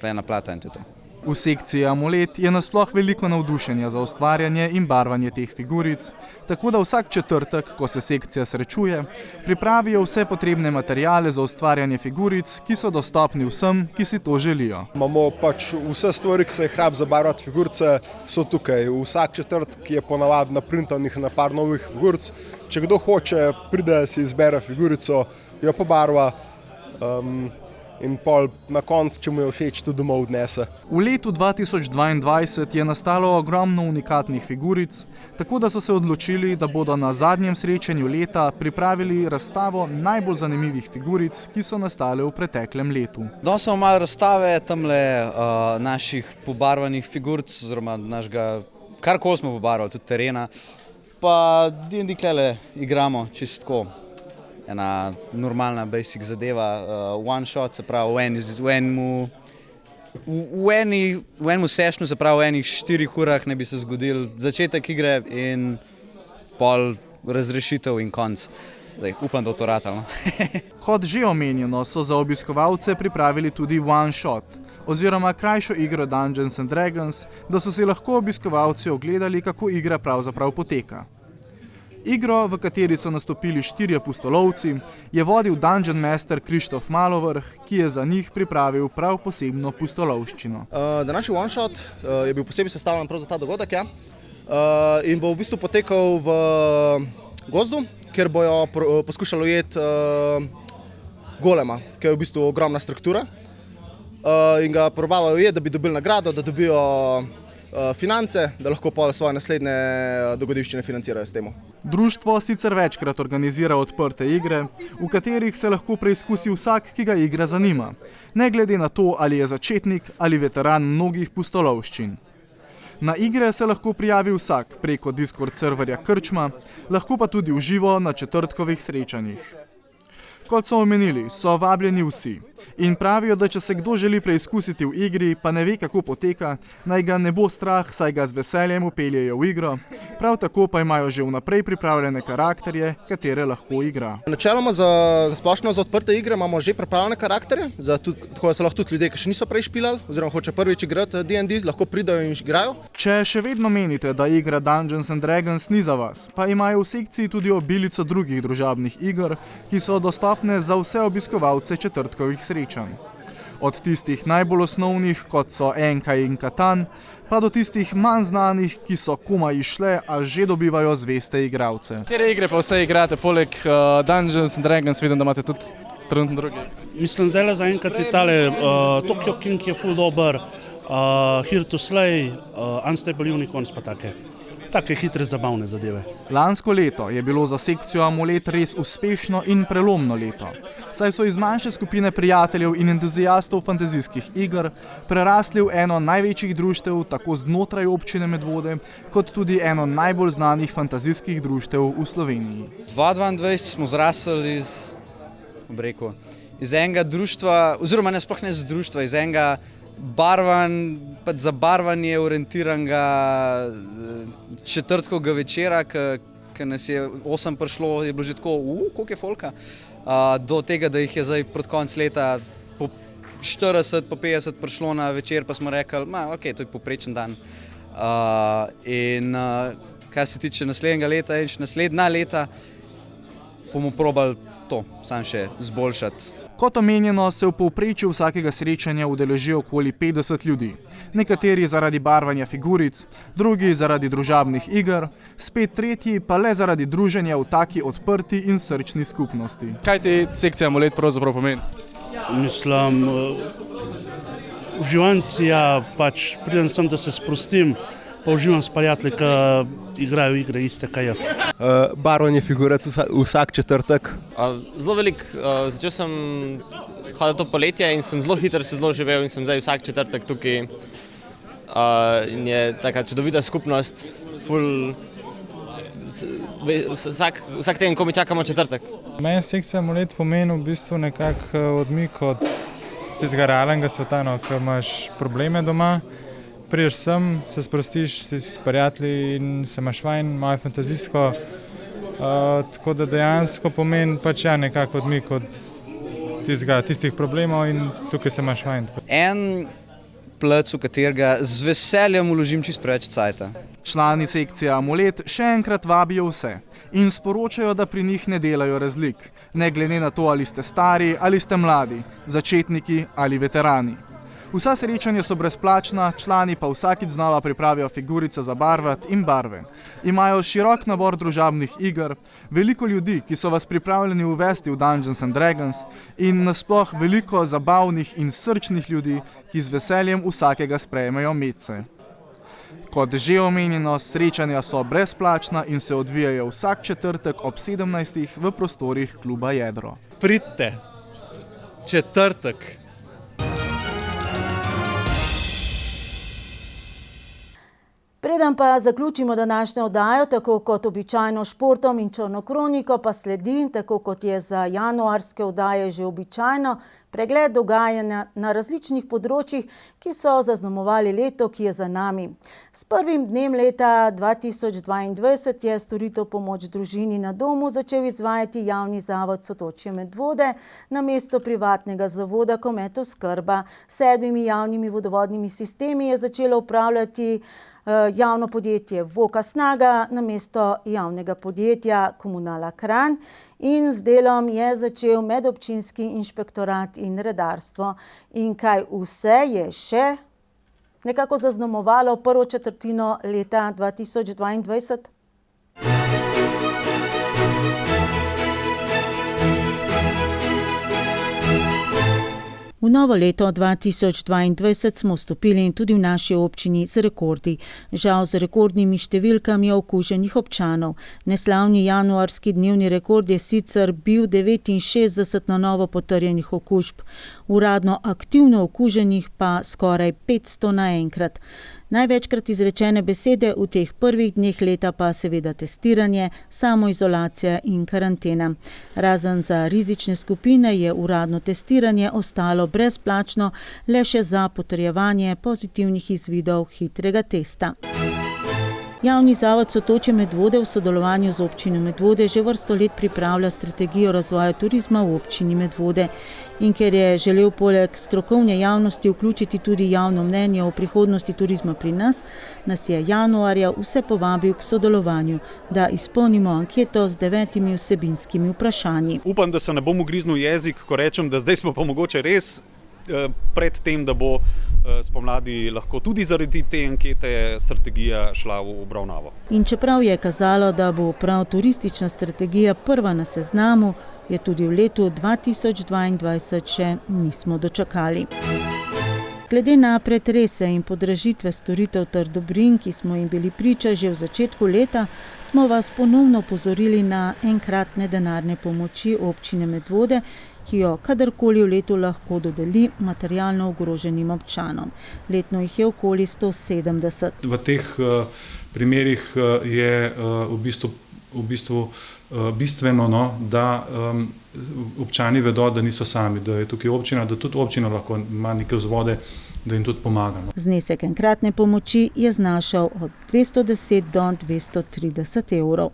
tlena plata in tudi to. V sekciji Amulet je nasploh veliko navdušenja za ustvarjanje in barvanje teh figuric, tako da vsak četrtek, ko se sekcija srečuje, pripravijo vse potrebne materiale za ustvarjanje figuric, ki so dostopni vsem, ki si to želijo. Imamo pač vse stvari, ki se jih rab za barvati figurice, so tukaj. Vsak četrtek je ponavadi naprintanih na par novih figuric. Če kdo hoče, pride, si izbere figurico, jo pobarva, in pol na koncu, če mu je všeč, tudi domov odnese. V letu 2022 je nastalo ogromno unikatnih figuric, tako da so se odločili, da bodo na zadnjem srečanju leta pripravili razstavo najbolj zanimivih figuric, ki so nastale v preteklem letu. Danes smo malo razstave tamle naših pobarvanih figuric, oziroma našega, karkoli smo pobarvali, tudi terena, pa D&D klele igramo čisto tako. Ena normalna basic zadeva, one shot, se pravi v enem sessionu, se pravi v enih 4 urah ne bi se zgodil začetek igre in pol razrešitev in konc. Zdaj, upam, da to ratalo. Kot že omenjeno, so za obiskovalce pripravili tudi one shot, oziroma krajšo igro Dungeons & Dragons, da so si lahko obiskovalci ogledali, kako igra pravzaprav poteka. Igro, v kateri so nastopili 4 pustolovci, je vodil Dungeon Master Krištof Malovrh, ki je za njih pripravil prav posebno pustolovščino. Današnji one shot je bil posebej sestavljen prav za ta dogodek, in bo v bistvu potekal v gozdu, kjer bojo poskušali ujeti golema, ki je v bistvu ogromna struktura, in ga probavajo ujeti, da bi dobili nagrado, da dobijo finance, da lahko pa svoje naslednje dogodivščine financirajo s temu. Društvo sicer večkrat organizira odprte igre, v katerih se lahko preizkusi vsak, ki ga igra zanima, ne glede na to, ali je začetnik ali veteran mnogih pustolovščin. Na igre se lahko prijavi vsak preko Discord serverja Krčma, lahko pa tudi v živo na četrtkovih srečanjih. Kot so omenili, so vabljeni vsi in pravijo, da če se kdo želi preizkusiti v igri, pa ne ve, kako poteka, naj ga ne bo strah, saj ga z veseljem vpeljejo v igro, prav tako pa imajo že vnaprej pripravljene karakterje, katere lahko igra. Načeloma za splošno za odprte igre imamo že pripravljene karakterje, tako da so lahko tudi ljudje, ki še niso prej špilali, oziroma hoče prvič igrati D&D, lahko pridajo in igrajo. Če še vedno menite, da igra Dungeons & Dragons ni za vas, pa imajo v sekciji tudi obilico drugih družabnih iger, ki so dostopne za vse obiskovalce četrtkovih srečanj. Od tistih najbolj osnovnih, kot so Enka in Katan, pa do tistih manj znanih, ki so komaj izšle, a že dobivajo zveste igralce. Katere igre pa vse igrate, poleg Dungeons & Dragons, vidim, da imate tudi trenutno druge? Mislim, zdaj zaenkrat je tale Tokyo King je ful dober, Here to Slay, Unstable Unicorns pa take hitre, zabavne zadeve. Lansko leto je bilo za sekcijo Amulet res uspešno in prelomno leto, saj so iz manjše skupine prijateljev in entuzijastov fantazijskih iger prerasli v eno največjih društev tako znotraj občine Medvode, kot tudi eno najbolj znanih fantazijskih društev v Sloveniji. 2022 smo zrasli iz enega društva, oziroma ne sploh ne z društva, iz enega za barvanje orientiranega četrtkovega večera, ki nas je 8 prišlo, je bilo že tako, koliko je folka, do tega, da jih je zdaj proti konc leta po 40, po 50 prišlo na večer, pa smo rekli, ok, to je poprečen dan. In kar se tiče naslednjega leta in še naslednja leta, bomo probali to sam še zboljšati. Kot omenjeno, se v povprečju vsakega srečanja udeleži okoli 50 ljudi. Nekateri zaradi barvanja figuric, drugi zaradi družabnih iger, spet tretji pa le zaradi druženja v taki odprti in srčni skupnosti. Kaj ti sekcija Amulet pravzaprav pomeni? Mislim, uživancija, pač pridem sem, da se sprostim, pa uživam s prijatelji, ki igrajo igre iste, kaj jaz. Barvanje figuric vsak četrtek. Zelo veliko. Začel sem hoditi to poletje in sem zelo hitro se zelo živel in sem zdaj vsak četrtek tukaj. In je taka čudovita skupnost, vsak teden, ko mi čakamo četrtek. Meni sekcija Amulet pomeni v bistvu nekako odmik od tistega realnega sveta, ko imaš probleme doma. Priješ sem, se sprostiš, si s prijatelji in se imaš fajn, malo fantazijsko, tako da dejansko pomeni pač nekako odmik od tistih problemov in tukaj se imaš fajn. En plac, v katerega z veseljem vložim čist preveč cajta. Člani sekcije Amulet še enkrat vabijo vse in sporočajo, da pri njih ne delajo razlik, ne glede na to, ali ste stari ali ste mladi, začetniki ali veterani. Vsa srečanja so brezplačna, člani pa vsakič znova pripravijo figurice za barvati in barve. Imajo širok nabor družabnih iger, veliko ljudi, ki so vas pripravljeni uvesti v Dungeons and Dragons in nasploh veliko zabavnih in srčnih ljudi, ki z veseljem vsakega sprejmejo medse. Kot že omenjeno, srečanja so brezplačna in se odvijajo vsak četrtek ob 17. v prostorih kluba Jedro. Pridite, četrtek. Preden pa zaključimo današnjo oddajo, tako kot običajno športom in črno kroniko, pa sledi, tako kot je za januarske oddaje že običajno, pregled dogajanja na različnih področjih, ki so zaznamovali leto, ki je za nami. S prvim dnem leta 2022 je storitev pomoč družini na domu začel izvajati javni zavod Sotočje Medvode namesto privatnega zavoda Kometoskrba. S 7 javnimi vodovodnimi sistemi je začelo upravljati javno podjetje Voka Snaga namesto javnega podjetja Komunala Kranj in z delom je začel medobčinski inšpektorat in redarstvo. In kaj vse je še nekako zaznamovalo prvo četrtino leta 2022? V novo leto 2022 smo vstopili in tudi v naši občini z rekordi. Žal z rekordnimi številkami okuženih občanov. Neslavni januarski dnevni rekord je sicer bil 69 na novo potrjenih okužb. Uradno aktivno okuženih pa skoraj 500 naenkrat. Največkrat izrečene besede v teh prvih dneh leta pa seveda testiranje, samoizolacija in karantena. Razen za rizične skupine je uradno testiranje ostalo brezplačno le še za potrjevanje pozitivnih izvidov hitrega testa. Javni zavod Sotočje Medvode v sodelovanju z občino Medvode že vrsto let pripravlja strategijo razvoja turizma v občini Medvode. In ker je želel poleg strokovne javnosti vključiti tudi javno mnenje o prihodnosti turizma pri nas, nas je januarja vse povabil k sodelovanju, da izpolnimo anketo z 9 vsebinskimi vprašanji. Upam, da se ne bom ugriznil jezik, ko rečem, da zdaj smo pa mogoče res pred tem, da bo spomladi lahko tudi zaradi te ankete strategija šla v obravnavo. In čeprav je kazalo, da bo prav turistična strategija prva na seznamu, je tudi v letu 2022 še nismo dočakali. Glede na pretrese in podražitve storitev ter dobrin, ki smo jim bili priča že v začetku leta, smo vas ponovno opozorili na enkratne denarne pomoči občine Medvode, ki jo kadarkoli v letu lahko dodeli materialno ogroženim občanom. Letno jih je okoli 170. V teh primerih je v bistvu bistveno, da občani vedo, da niso sami, da je tukaj občina, da tudi občina lahko ima neke vzvode, da jim tudi pomagamo. Znesek enkratne pomoči je znašal od 210 do 230 evrov.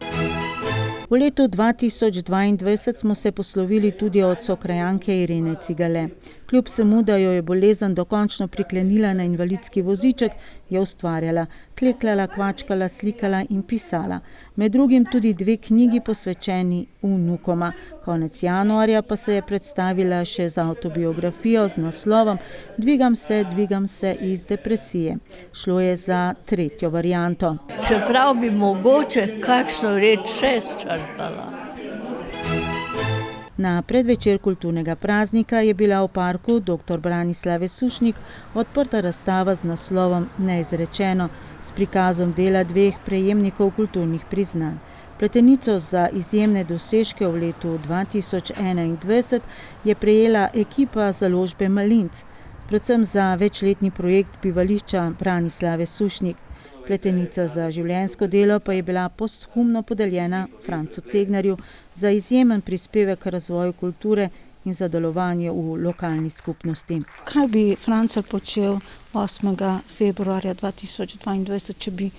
V letu 2022 smo se poslovili tudi od sokrajanke Irene Cigale. Kljub vsemu, da jo je bolezen dokončno priklenila na invalidski voziček, je ustvarjala, klekljala, kvačkala, slikala in pisala. Med drugim tudi 2 knjigi posvečeni vnukoma. Konec januarja pa se je predstavila še z avtobiografijo z naslovom Dvigam se iz depresije. Šlo je za 3. varianto. Čeprav bi mogoče kakšno reč še sčrtala. Na predvečer kulturnega praznika je bila v parku dr. Branislave Sušnik odprta razstava z naslovom Neizrečeno s prikazom dela 2 prejemnikov kulturnih priznanj. Pletenico za izjemne dosežke v letu 2021 je prejela ekipa založbe Malinc, predvsem za večletni projekt bivališča Branislave Sušnik. Pletenica za življenjsko delo pa je bila posthumno podeljena Francu Cegnarju za izjemen prispevek k razvoju kulture in za delovanje v lokalni skupnosti. Kaj bi Franca počel 8. februarja 2022, če bi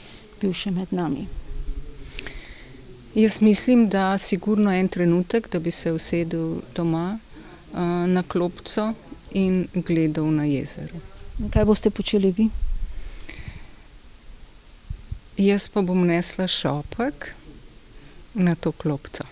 bil še med nami? Jaz mislim, da sigurno en trenutek, da bi se usedel doma na klopco in gledal na jezero. Kaj boste počeli vi? Jaz pa bom nesla šopek na to klopco.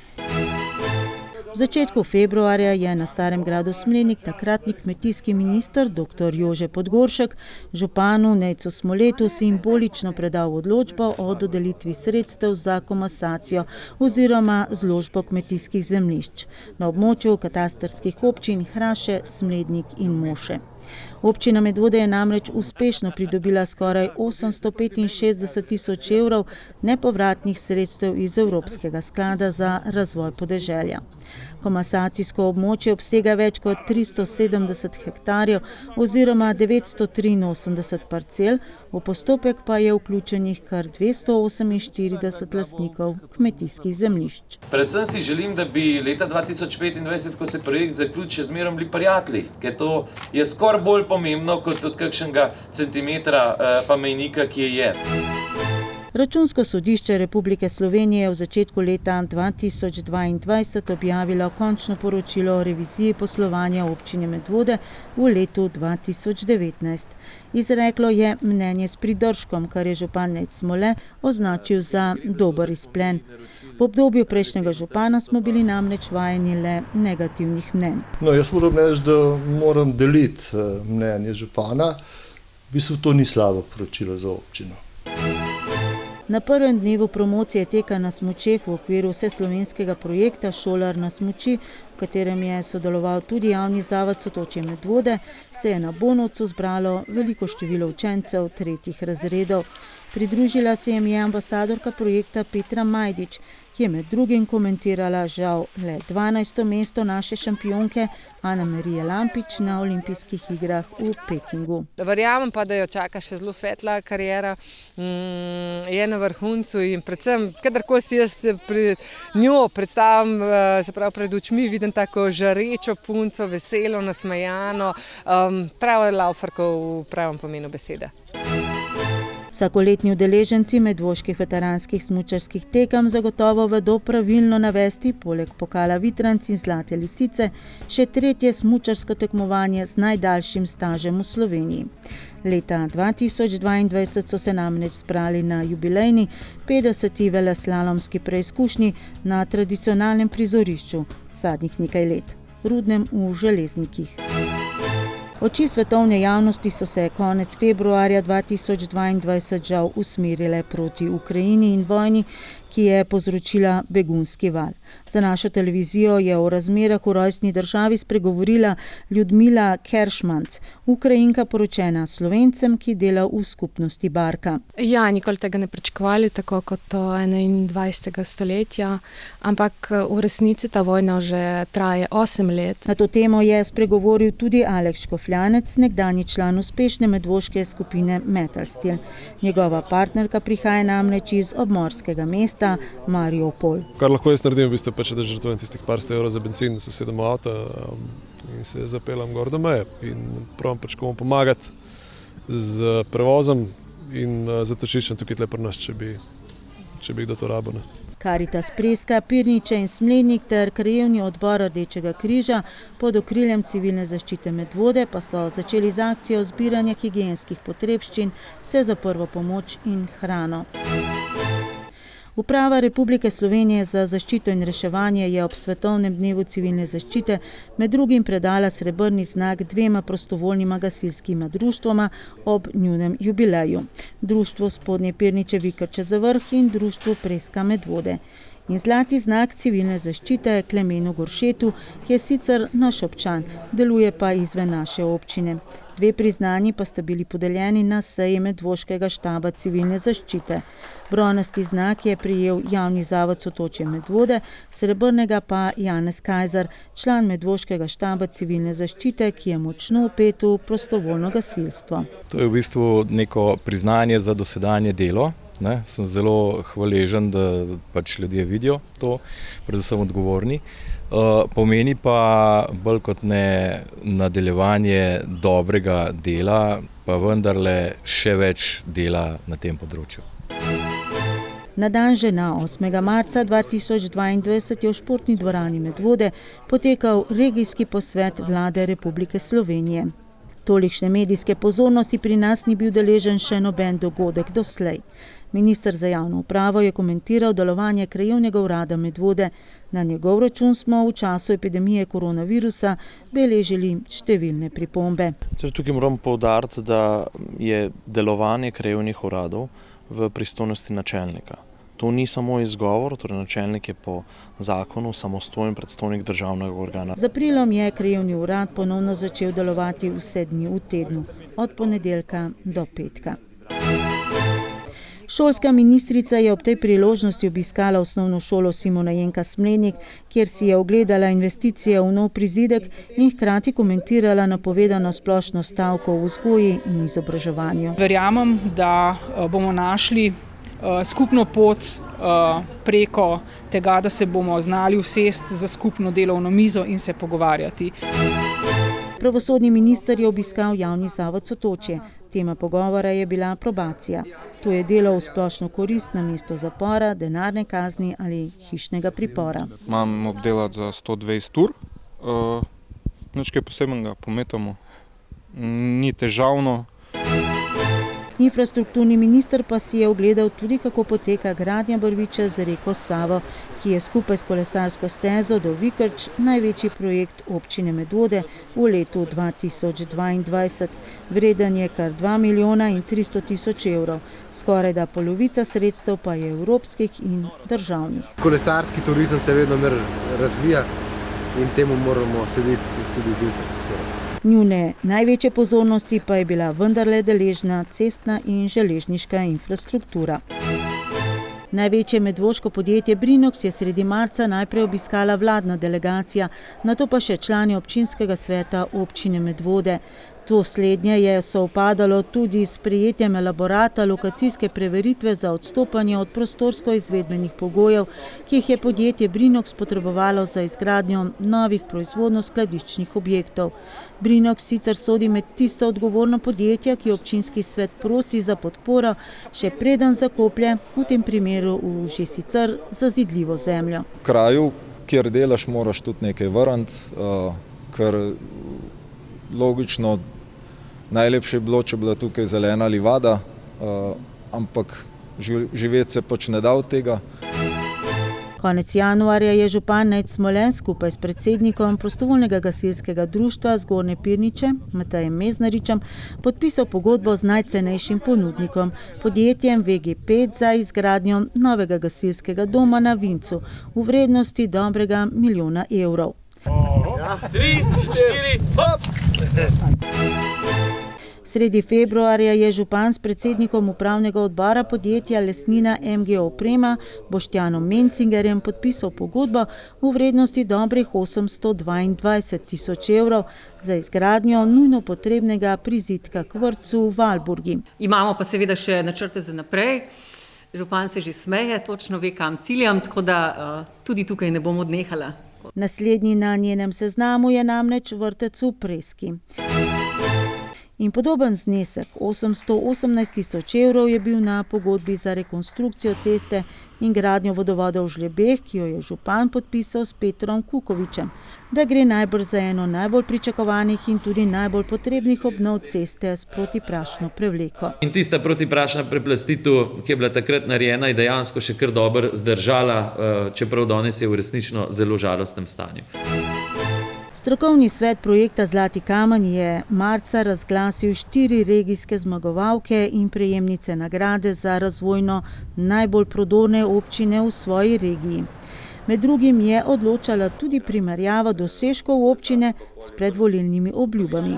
V začetku februarja je na Starem gradu Smlednik takratni kmetijski minister dr. Jože Podgoršek županu Nejcu Smoletu simbolično predal odločbo o dodelitvi sredstev za komasacijo oziroma zložbo kmetijskih zemljišč na območju katastrskih občin Hraše, Smlednik in Moše. Občina Medvode je namreč uspešno pridobila skoraj 865 tisoč evrov nepovratnih sredstev iz Evropskega sklada za razvoj podeželja. Komasacijsko območje obsega več kot 370 hektarjev oziroma 983 parcel, v postopek pa je vključenih kar 248 lastnikov kmetijskih zemljišč. Predvsem si želim, da bi leta 2025, ko se projekt zaključi, še zmeraj bili prijatelji, ker to je skoraj bolj pomembno kot od kakšnega centimetra pa mejnika, ki je. Računsko sodišče Republike Slovenije je v začetku leta 2022 objavilo končno poročilo o reviziji poslovanja občine Medvode v letu 2019. Izreklo je mnenje s pridržkom, kar je župan Nejc Smole označil za dober izplen. V obdobju prejšnjega župana smo bili namreč vajeni le negativnih mnenj. Jaz moram reči, da moram deliti mnenje župana. V bistvu to ni slabo poročilo za občino. Na prvem dnevu promocije teka na smučeh v okviru vseslovenskega projekta Šolar na smuči, v katerem je sodeloval tudi javni zavod Sotočje Medvode, se je na Bonovcu zbralo veliko število učencev tretjih razredov. Pridružila se jim je ambasadorka projekta Petra Majdič, ki je med drugim komentirala žal le 12. mesto naše šampionke Anamarije Lampič na olimpijskih igrah v Pekingu. Verjamem pa, da jo čaka še zelo svetla kariera, je na vrhuncu in predvsem, kadarkoli si jaz pred njo predstavim, se pravi pred očmi, vidim tako žarečo punco, veselo, nasmejano, prava laufarka v pravem pomenu besede. Vsakoletni udeleženci medvoških veteranskih smučarskih tekem zagotovo vedo pravilno navesti, poleg pokala Vitranc in Zlate lisice, še tretje smučarsko tekmovanje z najdaljšim stažem v Sloveniji. Leta 2022 so se namreč zbrali na jubilejni 50. veleslalomski preizkušnji na tradicionalnem prizorišču zadnjih nekaj let, Rudnem v Železnikih. Oči svetovne javnosti so se konec februarja 2022 žal usmerile proti Ukrajini in vojni, ki je povzročila begunski val. Za našo televizijo je o razmerah v rojstni državi spregovorila Ljudmila Keršmanc, Ukrajinka poročena s Slovencem, ki dela v skupnosti Barka. Ja, nikoli tega ne pričakovali, tako kot do 21. stoletja, ampak v resnici ta vojna že traje 8 let. Na to temo je spregovoril tudi Aleks Škofljanec, nekdanji član uspešne medvoške skupine Metalstil. Njegova partnerka prihaja namreč iz obmorskega mesta Mariupol. Kar lahko jaz naredim, v bistvu pač, da žrtvujem tistih par 100 evrov za bencin, se sedem v avto in se zapeljem gor do meje. In pravim pač komu pomagati z prevozom in zatočiščem tukaj tle pri nas, če bi kdo to rabil. Karitas Preska, Pirniče in Smlednik ter krajevni odbor Rdečega križa pod okriljem civilne zaščite Medvode pa so začeli z akcijo zbiranja higienskih potrebščin, vse za prvo pomoč in hrano. Uprava Republike Slovenije za zaščito in reševanje je ob svetovnem dnevu civilne zaščite med drugim predala srebrni znak dvema prostovoljnima gasilskima društvoma ob njunem jubileju. Društvo Spodnje Pirniče Vikrče za vrh in Društvo Preska Medvode. In zlati znak civilne zaščite Klemenu Goršetu, ki je sicer naš občan, deluje pa izven naše občine. 2 priznanji pa sta bili podeljeni na seji Medvoškega štaba civilne zaščite. Bronasti znak je prejel javni zavod Sotočje Medvode, srebrnega pa Janez Kajzer, član Medvoškega štaba civilne zaščite, ki je močno vpet v prostovoljno gasilstvo. To je v bistvu neko priznanje za dosedanje delo. Sem zelo hvaležen, da pač ljudje vidijo to, predvsem odgovorni. Pomeni pa bolj kot ne nadaljevanje dobrega dela, pa vendarle še več dela na tem področju. Na dan žena 8. marca 2022 je v športni dvorani Medvode potekal regijski posvet Vlade Republike Slovenije. Tolikšne medijske pozornosti pri nas ni bil deležen še noben dogodek doslej. Minister za javno upravo je komentiral delovanje krajevnega urada Medvode. Na njegov račun smo v času epidemije koronavirusa beležili številne pripombe. Tukaj moram poudariti, da je delovanje krajevnih uradov v pristojnosti načelnika. To ni samo izgovor, torej načelnik je po zakonu samostojen predstojnik državnega organa. Z aprilom je krajevni urad ponovno začel delovati vse dni v tednu, od ponedeljka do petka. Šolska ministrica je ob tej priložnosti obiskala osnovno šolo Simona Jenka Smlednik, kjer si je ogledala investicije v nov prizidek in hkrati komentirala napovedano splošno stavko v vzgoji in izobraževanju. Verjamem, da bomo našli skupno pot preko tega, da se bomo znali usesti za skupno delovno mizo in se pogovarjati. Pravosodni minister je obiskal javni zavod Sotočje. Tema pogovora je bila probacija. To je delo v splošno korist namesto zapora, denarne kazni ali hišnega pripora. Imam obdelati za 120 ur, nič kaj posebnega, pometamo, ni težavno. Infrastrukturni minister pa si je ogledal tudi, kako poteka gradnja Brviča z reko Savo, ki je skupaj s kolesarsko stezo do Vikrč največji projekt občine Medvode v letu 2022. Vreden je kar 2 milijona in 300 tisoč evrov. Skorajda polovica sredstev pa je evropskih in državnih. Kolesarski turizem se vedno mer razvija in temu moramo slediti tudi z infrastrukturo. Njune največje pozornosti pa je bila vendarle deležna cestna in železniška infrastruktura. Največje medvoško podjetje Brinox je sredi marca najprej obiskala vladna delegacija, nato pa še člani občinskega sveta občine Medvode. To slednje je sovpadalo tudi s sprejetjem elaborata lokacijske preveritve za odstopanje od prostorsko-izvedbenih pogojev, ki jih je podjetje Brinox potrebovalo za izgradnjo novih proizvodno-skladiščnih objektov. Brinox sicer sodi med tista odgovorna podjetja, ki občinski svet prosi za podporo, še preden zakoplje, v tem primeru v že sicer zazidljivo zemljo. V kraju, kjer delaš, moraš tudi nekaj vrniti, ker logično najlepše je bilo, če bila tukaj zelena livada, ampak živeti se pač ne da od tega. Konec januarja je župan Nejc Smolen skupaj s predsednikom prostovoljnega gasilskega društva Zgornje Pirniče, Matejem Meznaričem, podpisal pogodbo z najcenejšim ponudnikom, podjetjem VG5 za izgradnjo novega gasilskega doma na Vincu v vrednosti dobrega 1 milijona evrov. 3, 4, hop! Sredi februarja je župan s predsednikom upravnega odbora podjetja Lesnina MG Oprema Boštjanom Mencingerjem podpisal pogodbo v vrednosti dobrih 822 tisoč evrov za izgradnjo nujno potrebnega prizidka k vrtcu v Valburgi. Imamo pa seveda še načrte za naprej. Župan se že smeje, točno ve, kam ciljam, tako da tudi tukaj ne bom odnehala. Naslednji na njenem seznamu je namreč vrtec v Preski. In podoben znesek, 818 tisoč evrov, je bil na pogodbi za rekonstrukcijo ceste in gradnjo vodovoda v Žlebeh, ki jo je župan podpisal s Petrom Kukovičem, da gre najbrž za eno najbolj pričakovanih in tudi najbolj potrebnih obnov ceste s protiprašno prevleko. In tista protiprašna preplastitev, ki je bila takrat narejena, je dejansko še kar dobro zdržala, čeprav danes je v resnično zelo žalostnem stanju. Strokovni svet projekta Zlati kamen je marca razglasil 4 regijske zmagovalke in prejemnice nagrade za razvojno najbolj prodorne občine v svoji regiji. Med drugim je odločala tudi primerjava dosežkov občine s predvolilnimi obljubami.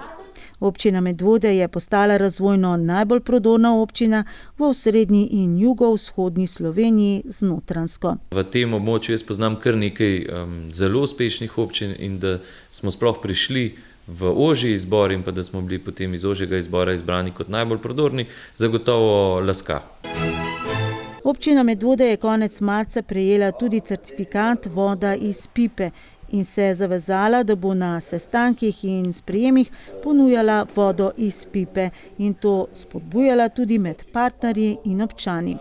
Občina Medvode je postala razvojno najbolj prodorna občina v osrednji in jugovzhodni Sloveniji z Notranjsko. V tem območju jaz poznam kar nekaj zelo uspešnih občin in da smo sploh prišli v ožji izbor in pa da smo bili potem iz ožjega izbora izbrani kot najbolj prodorni, zagotovo laska. Občina Medvode je konec marca prejela tudi certifikat voda iz pipe in se je zavezala, da bo na sestankih in sprejemih ponujala vodo iz pipe in to spodbujala tudi med partnerji in občani.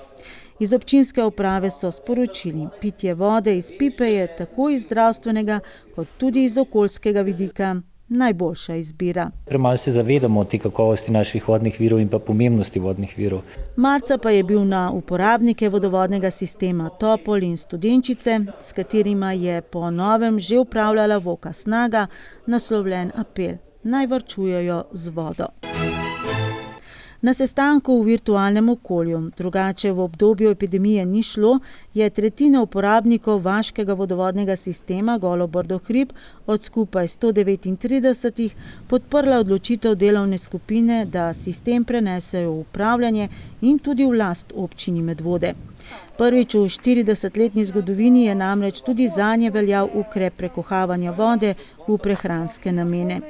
Iz občinske uprave so sporočili, pitje vode iz pipe je tako iz zdravstvenega kot tudi iz okoljskega vidika najboljša izbira. Premalo se zavedamo te kakovosti naših vodnih virov in pa pomembnosti vodnih virov. Marca pa je bil na uporabnike vodovodnega sistema Topol in Studenčice, s katerima je po novem že upravljala Voka Snaga, naslovljen apel: naj varčujejo z vodo. Na sestanku v virtualnem okolju, drugače v obdobju epidemije ni šlo, je tretjina uporabnikov vaškega vodovodnega sistema Golo Brdo-Hrib od skupaj 139 podprla odločitev delovne skupine, da sistem prenesejo v upravljanje in tudi v last občini Medvode. Prvič v 40-letni zgodovini je namreč tudi zanje veljal ukrep prekuhavanja vode v prehranske namene.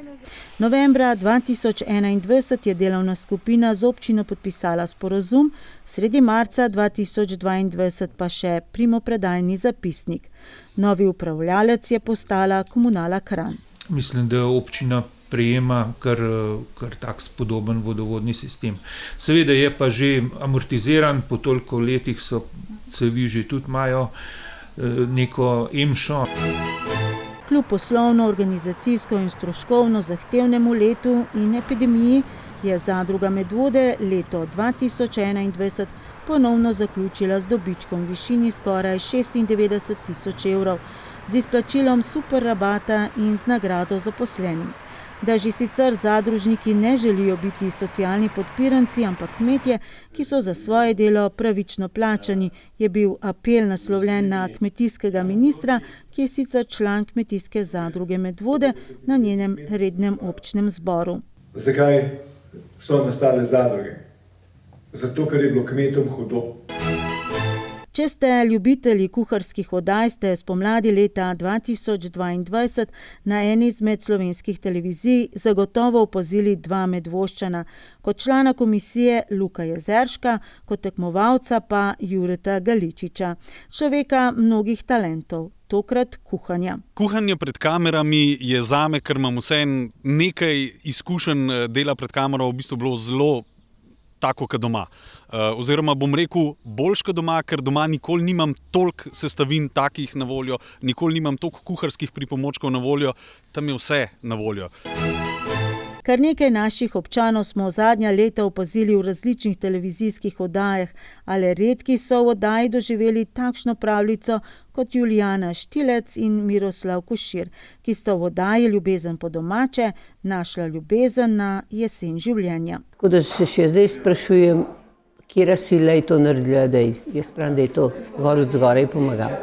Novembra 2021 je delovna skupina z občino podpisala sporazum, sredi marca 2022 pa še primopredajni zapisnik. Novi upravljalec je postala Komunala Kranj. Mislim, da občina prejema kar tak spodoben vodovodni sistem. Seveda je pa že amortiziran, po toliko letih so cevi že tudi imajo neko emšo. Kljub poslovno, organizacijsko in stroškovno zahtevnemu letu in epidemiji je zadruga Medvode leto 2021 ponovno zaključila z dobičkom v višini skoraj 96 tisoč evrov, z izplačilom super rabata in z nagrado zaposlenim. Da že sicer zadružniki ne želijo biti socialni podpiranci, ampak kmetje, ki so za svoje delo pravično plačani, je bil apel naslovljen na kmetijskega ministra, ki je sicer član kmetijske zadruge Medvode na njenem rednem občnem zboru. Zakaj so nastale zadruge? Zato, ker je bilo kmetom hudo. Če ste ljubitelji kuharskih oddaj, ste spomladi leta 2022 na eni izmed slovenskih televizij zagotovo opazili dva Medvoščana, kot člana komisije Luka Jezerška, kot tekmovalca pa Jureta Galičiča, človeka mnogih talentov, tokrat kuhanja. Kuhanje pred kamerami je zame, ker imam vseeno nekaj izkušenj dela pred kamero, v bistvu bilo zelo tako kot doma. Oziroma bom rekel boljš kot doma, ker doma nikoli nimam toliko sestavin takih na voljo, nikoli nimam toliko kuharskih pripomočkov na voljo, tam je vse na voljo. Kar nekaj naših občanov smo zadnja leta opazili v različnih televizijskih oddajah, ali redki so v oddaji doživeli takšno pravljico kot Julijana Štilec in Miroslav Košir, ki sta v oddaji Ljubezen po domače našla ljubezen na jesen življenja. Tako da se še zdaj sprašujem, kjera sila je to naredila, da jaz pravim, da je to gor od zgoraj pomagalo.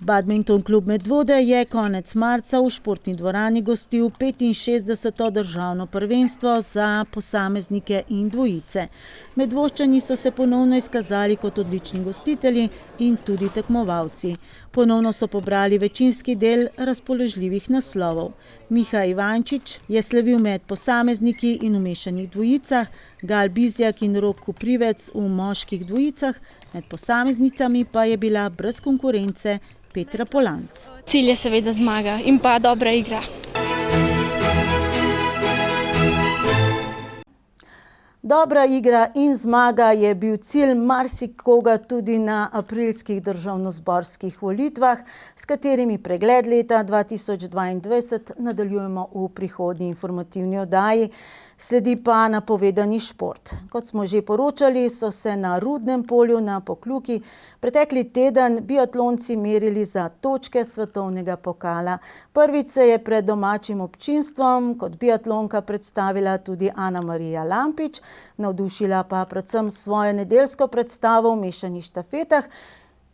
Badminton klub Medvode je konec marca v športni dvorani gostil 65. državno prvenstvo za posameznike in dvojice. Medvoščani so se ponovno izkazali kot odlični gostitelji in tudi tekmovalci. Ponovno so pobrali večinski del razpoložljivih naslovov. Miha Ivančič je slavil med posamezniki in v mešanih dvojicah, Gal Bizjak in Rok Koprivec v moških dvojicah, med posameznicami pa je bila brez konkurence Petra Polanc. Cilj je seveda zmaga in pa dobra igra. Dobra igra in zmaga je bil cilj marsikoga tudi na aprilskih državnozborskih volitvah, s katerimi pregled leta 2022 nadaljujemo v prihodnji informativni oddaji. Sledi pa napovedani šport. Kot smo že poročali, so se na Rudnem polju na Pokljuki pretekli teden biatlonci merili za točke svetovnega pokala. Prvič se je pred domačim občinstvom kot biatlonka predstavila tudi Ana Marija Lampič, navdušila pa predvsem svojo nedeljsko predstavo v mešanih štafetah,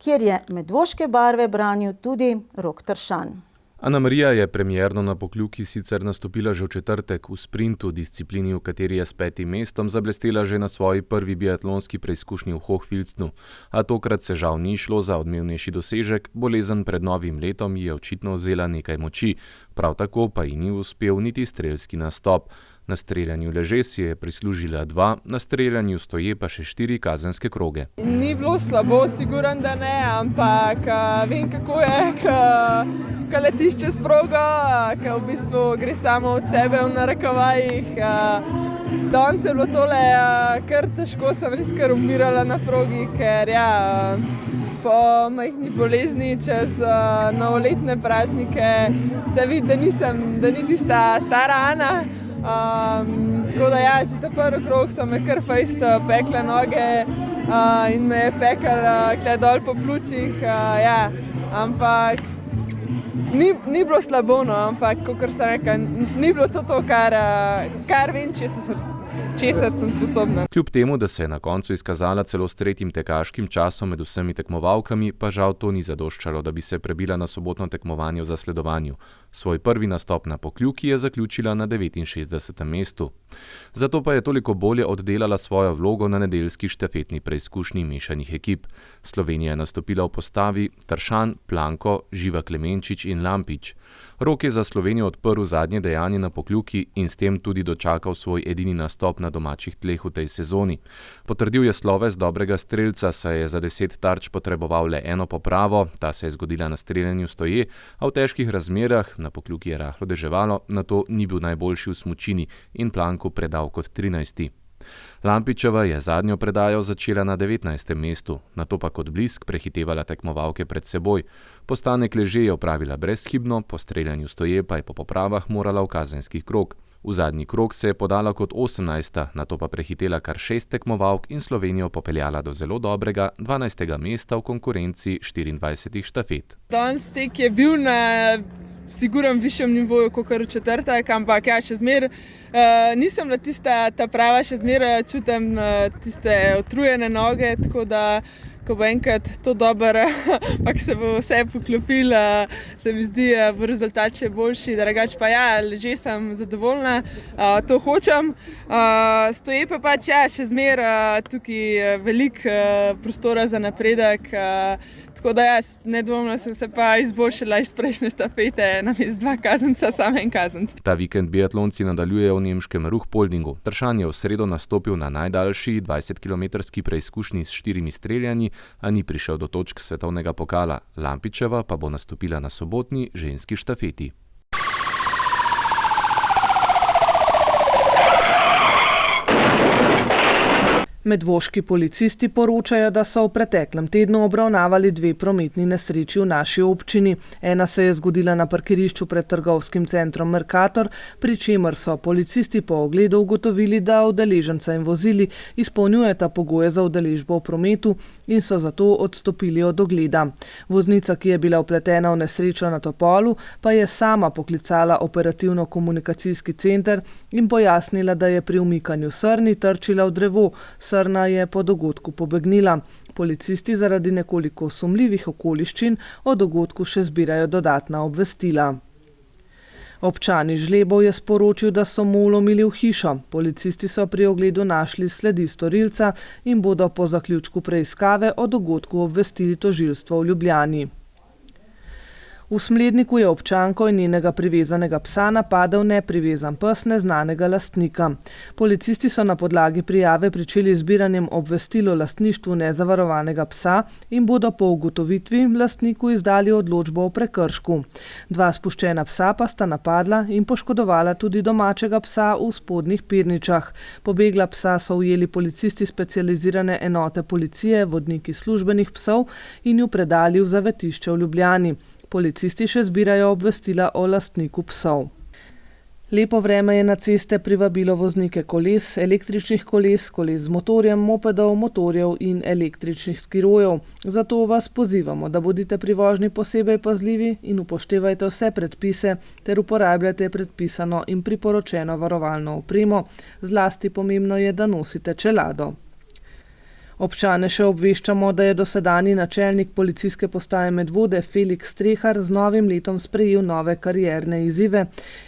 kjer je medvoške barve branil tudi Rok Tršan. Ana Marija je premierno na Pokljuki sicer nastopila že v četrtek v sprintu, disciplini, v kateri je s 5. mestom zablestela že na svoji prvi biatlonski preizkušnji v Hochfilzenu, a tokrat se žal ni šlo za odmevnejši dosežek, bolezen pred novim letom ji je očitno vzela nekaj moči, prav tako pa ji ni uspel niti strelski nastop. Na streljanju leže si je prislužila 2, na streljanju stoje pa še 4 kazenske kroge. Ni bilo slabo, siguran, da ne, ampak vem, kako je, ko letiš čez progo, ko v bistvu gre samo od sebe v narekovajih. Danes je bilo tole kar težko, sem res kar umirala na progi, ker po majhni bolezni čez novoletne praznike se vidi, da ni tista stara Ana. Tako da ja, že ta prvi krog so me kar fejst pekle noge in me je pekel kle dol po pljučih, ja, ampak ni bilo slabo, no, ampak kakor sem rekla, ni bilo to, kar vem, česar sem sposobna. Kljub temu, da se je na koncu izkazala celo s 3. tekaškim časom med vsemi tekmovalkami, pa žal to ni zadoščalo, da bi se prebila na sobotno tekmovanje v zasledovanju. Svoj prvi nastop na Pokljuki je zaključila na 69. mestu. Zato pa je toliko bolje oddelala svojo vlogo na nedeljski štafetni preizkušnji mešanih ekip. Slovenija je nastopila v postavi Tršan, Planko, Živa Klemenčič in Lampič. Rok je za Slovenijo odprl zadnje dejanje na Pokljuki in s tem tudi dočakal svoj edini nastop na domačih tleh v tej sezoni. Potrdil je sloves dobrega strelca, saj je za 10 tarč potreboval le eno popravo, ta se je zgodila na streljanju stoje, a v težkih razmerah, na Pokljuki je rahlo deževalo, nato ni bil najboljši v smučini in Planku predal kot 13. Lampičeva je zadnjo predajo začela na 19. mestu, nato pa kot blisk prehitevala tekmovalke pred seboj. Postanek leže je opravila brezhibno, po streljanju stoje pa je po popravah morala v kazenski krog. V zadnji krog se je podala kot 18., nato pa prehitela kar 6 tekmovalk in Slovenijo popeljala do zelo dobrega 12. mesta v konkurenci 24 štafet. Danes tek je bil na sigurno višjem nivoju kot v četrtek, ampak ja, še zmer nisem bila ta prava, še zmer čutim tiste utrujene noge, tako da ko bo enkrat to dobro, pa se bo vse poklopilo, se mi zdi, bo rezultat še boljši, drugače pa ja, že sem zadovoljna, to hočem. Stoje pa pač ja, še zmer tukaj veliko prostora za napredek, tako da jaz nedvomno sem se pa izboljšala iz prejšnje štafete, namesto 2 kazenca, samo en kazenc. Ta vikend biatlonci nadaljujejo v nemškem Ruhpoldingu. Tršan je v sredo nastopil na najdaljši 20-kilometrski preizkušnji s 4 streljanji, a ni prišel do točk svetovnega pokala. Lampičeva pa bo nastopila na sobotni ženski štafeti. Medvoški policisti poročajo, da so v preteklem tednu obravnavali 2 prometni nesreči v naši občini. Ena se je zgodila na parkirišču pred trgovskim centrom Mercator, pri čemer so policisti po ogledu ugotovili, da udeleženca in vozili izpolnjujeta pogoje za udeležbo v prometu in so zato odstopili od ogleda. Voznica, ki je bila vpletena v nesrečo na Topolu, pa je sama poklicala operativno-komunikacijski center in pojasnila, da je pri umikanju srni trčila v drevo. Srna je po dogodku pobegnila. Policisti zaradi nekoliko sumljivih okoliščin o dogodku še zbirajo dodatna obvestila. Občani Žlebov je sporočil, da so mu vlomili v hišo. Policisti so pri ogledu našli sledi storilca in bodo po zaključku preiskave o dogodku obvestili tožilstvo v Ljubljani. V Smledniku je občanko in njenega privezanega psa napadel neprivezan pes neznanega lastnika. Policisti so na podlagi prijave pričeli zbiranjem obvestil o lastništvu nezavarovanega psa in bodo po ugotovitvi lastniku izdali odločbo o prekršku. 2 spuščena psa pa sta napadla in poškodovala tudi domačega psa v Spodnjih Pirničah. Pobegla psa so ujeli policisti specializirane enote policije, vodniki službenih psov in ju predali v zavetišče v Ljubljani. Policisti še zbirajo obvestila o lastniku psov. Lepo vreme je na ceste privabilo voznike koles, električnih koles, koles z motorjem, mopedov, motorjev in električnih skirojev. Zato vas pozivamo, da bodite pri vožnji posebej pazljivi in upoštevajte vse predpise ter uporabljate predpisano in priporočeno varovalno opremo. Zlasti pomembno je, da nosite čelado. Občane še obveščamo, da je dosedanji načelnik policijske postaje Medvode Felix Strehar z novim letom sprejel nove karierne izzive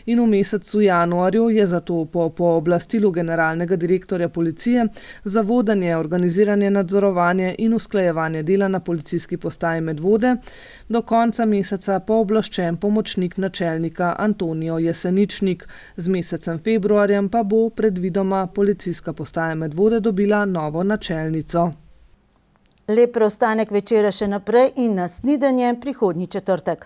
in v mesecu januarju je zato po pooblastilu generalnega direktorja policije za vodenje, organiziranje, nadzorovanje in usklajevanje dela na policijski postaji Medvode do konca meseca pooblaščen pomočnik načelnika Antonijo Jeseničnik. Z mesecem februarjem pa bo predvidoma policijska postaja Medvode dobila novo načelnico. Lep preostanek večera še naprej in na snidenje prihodnji četrtek.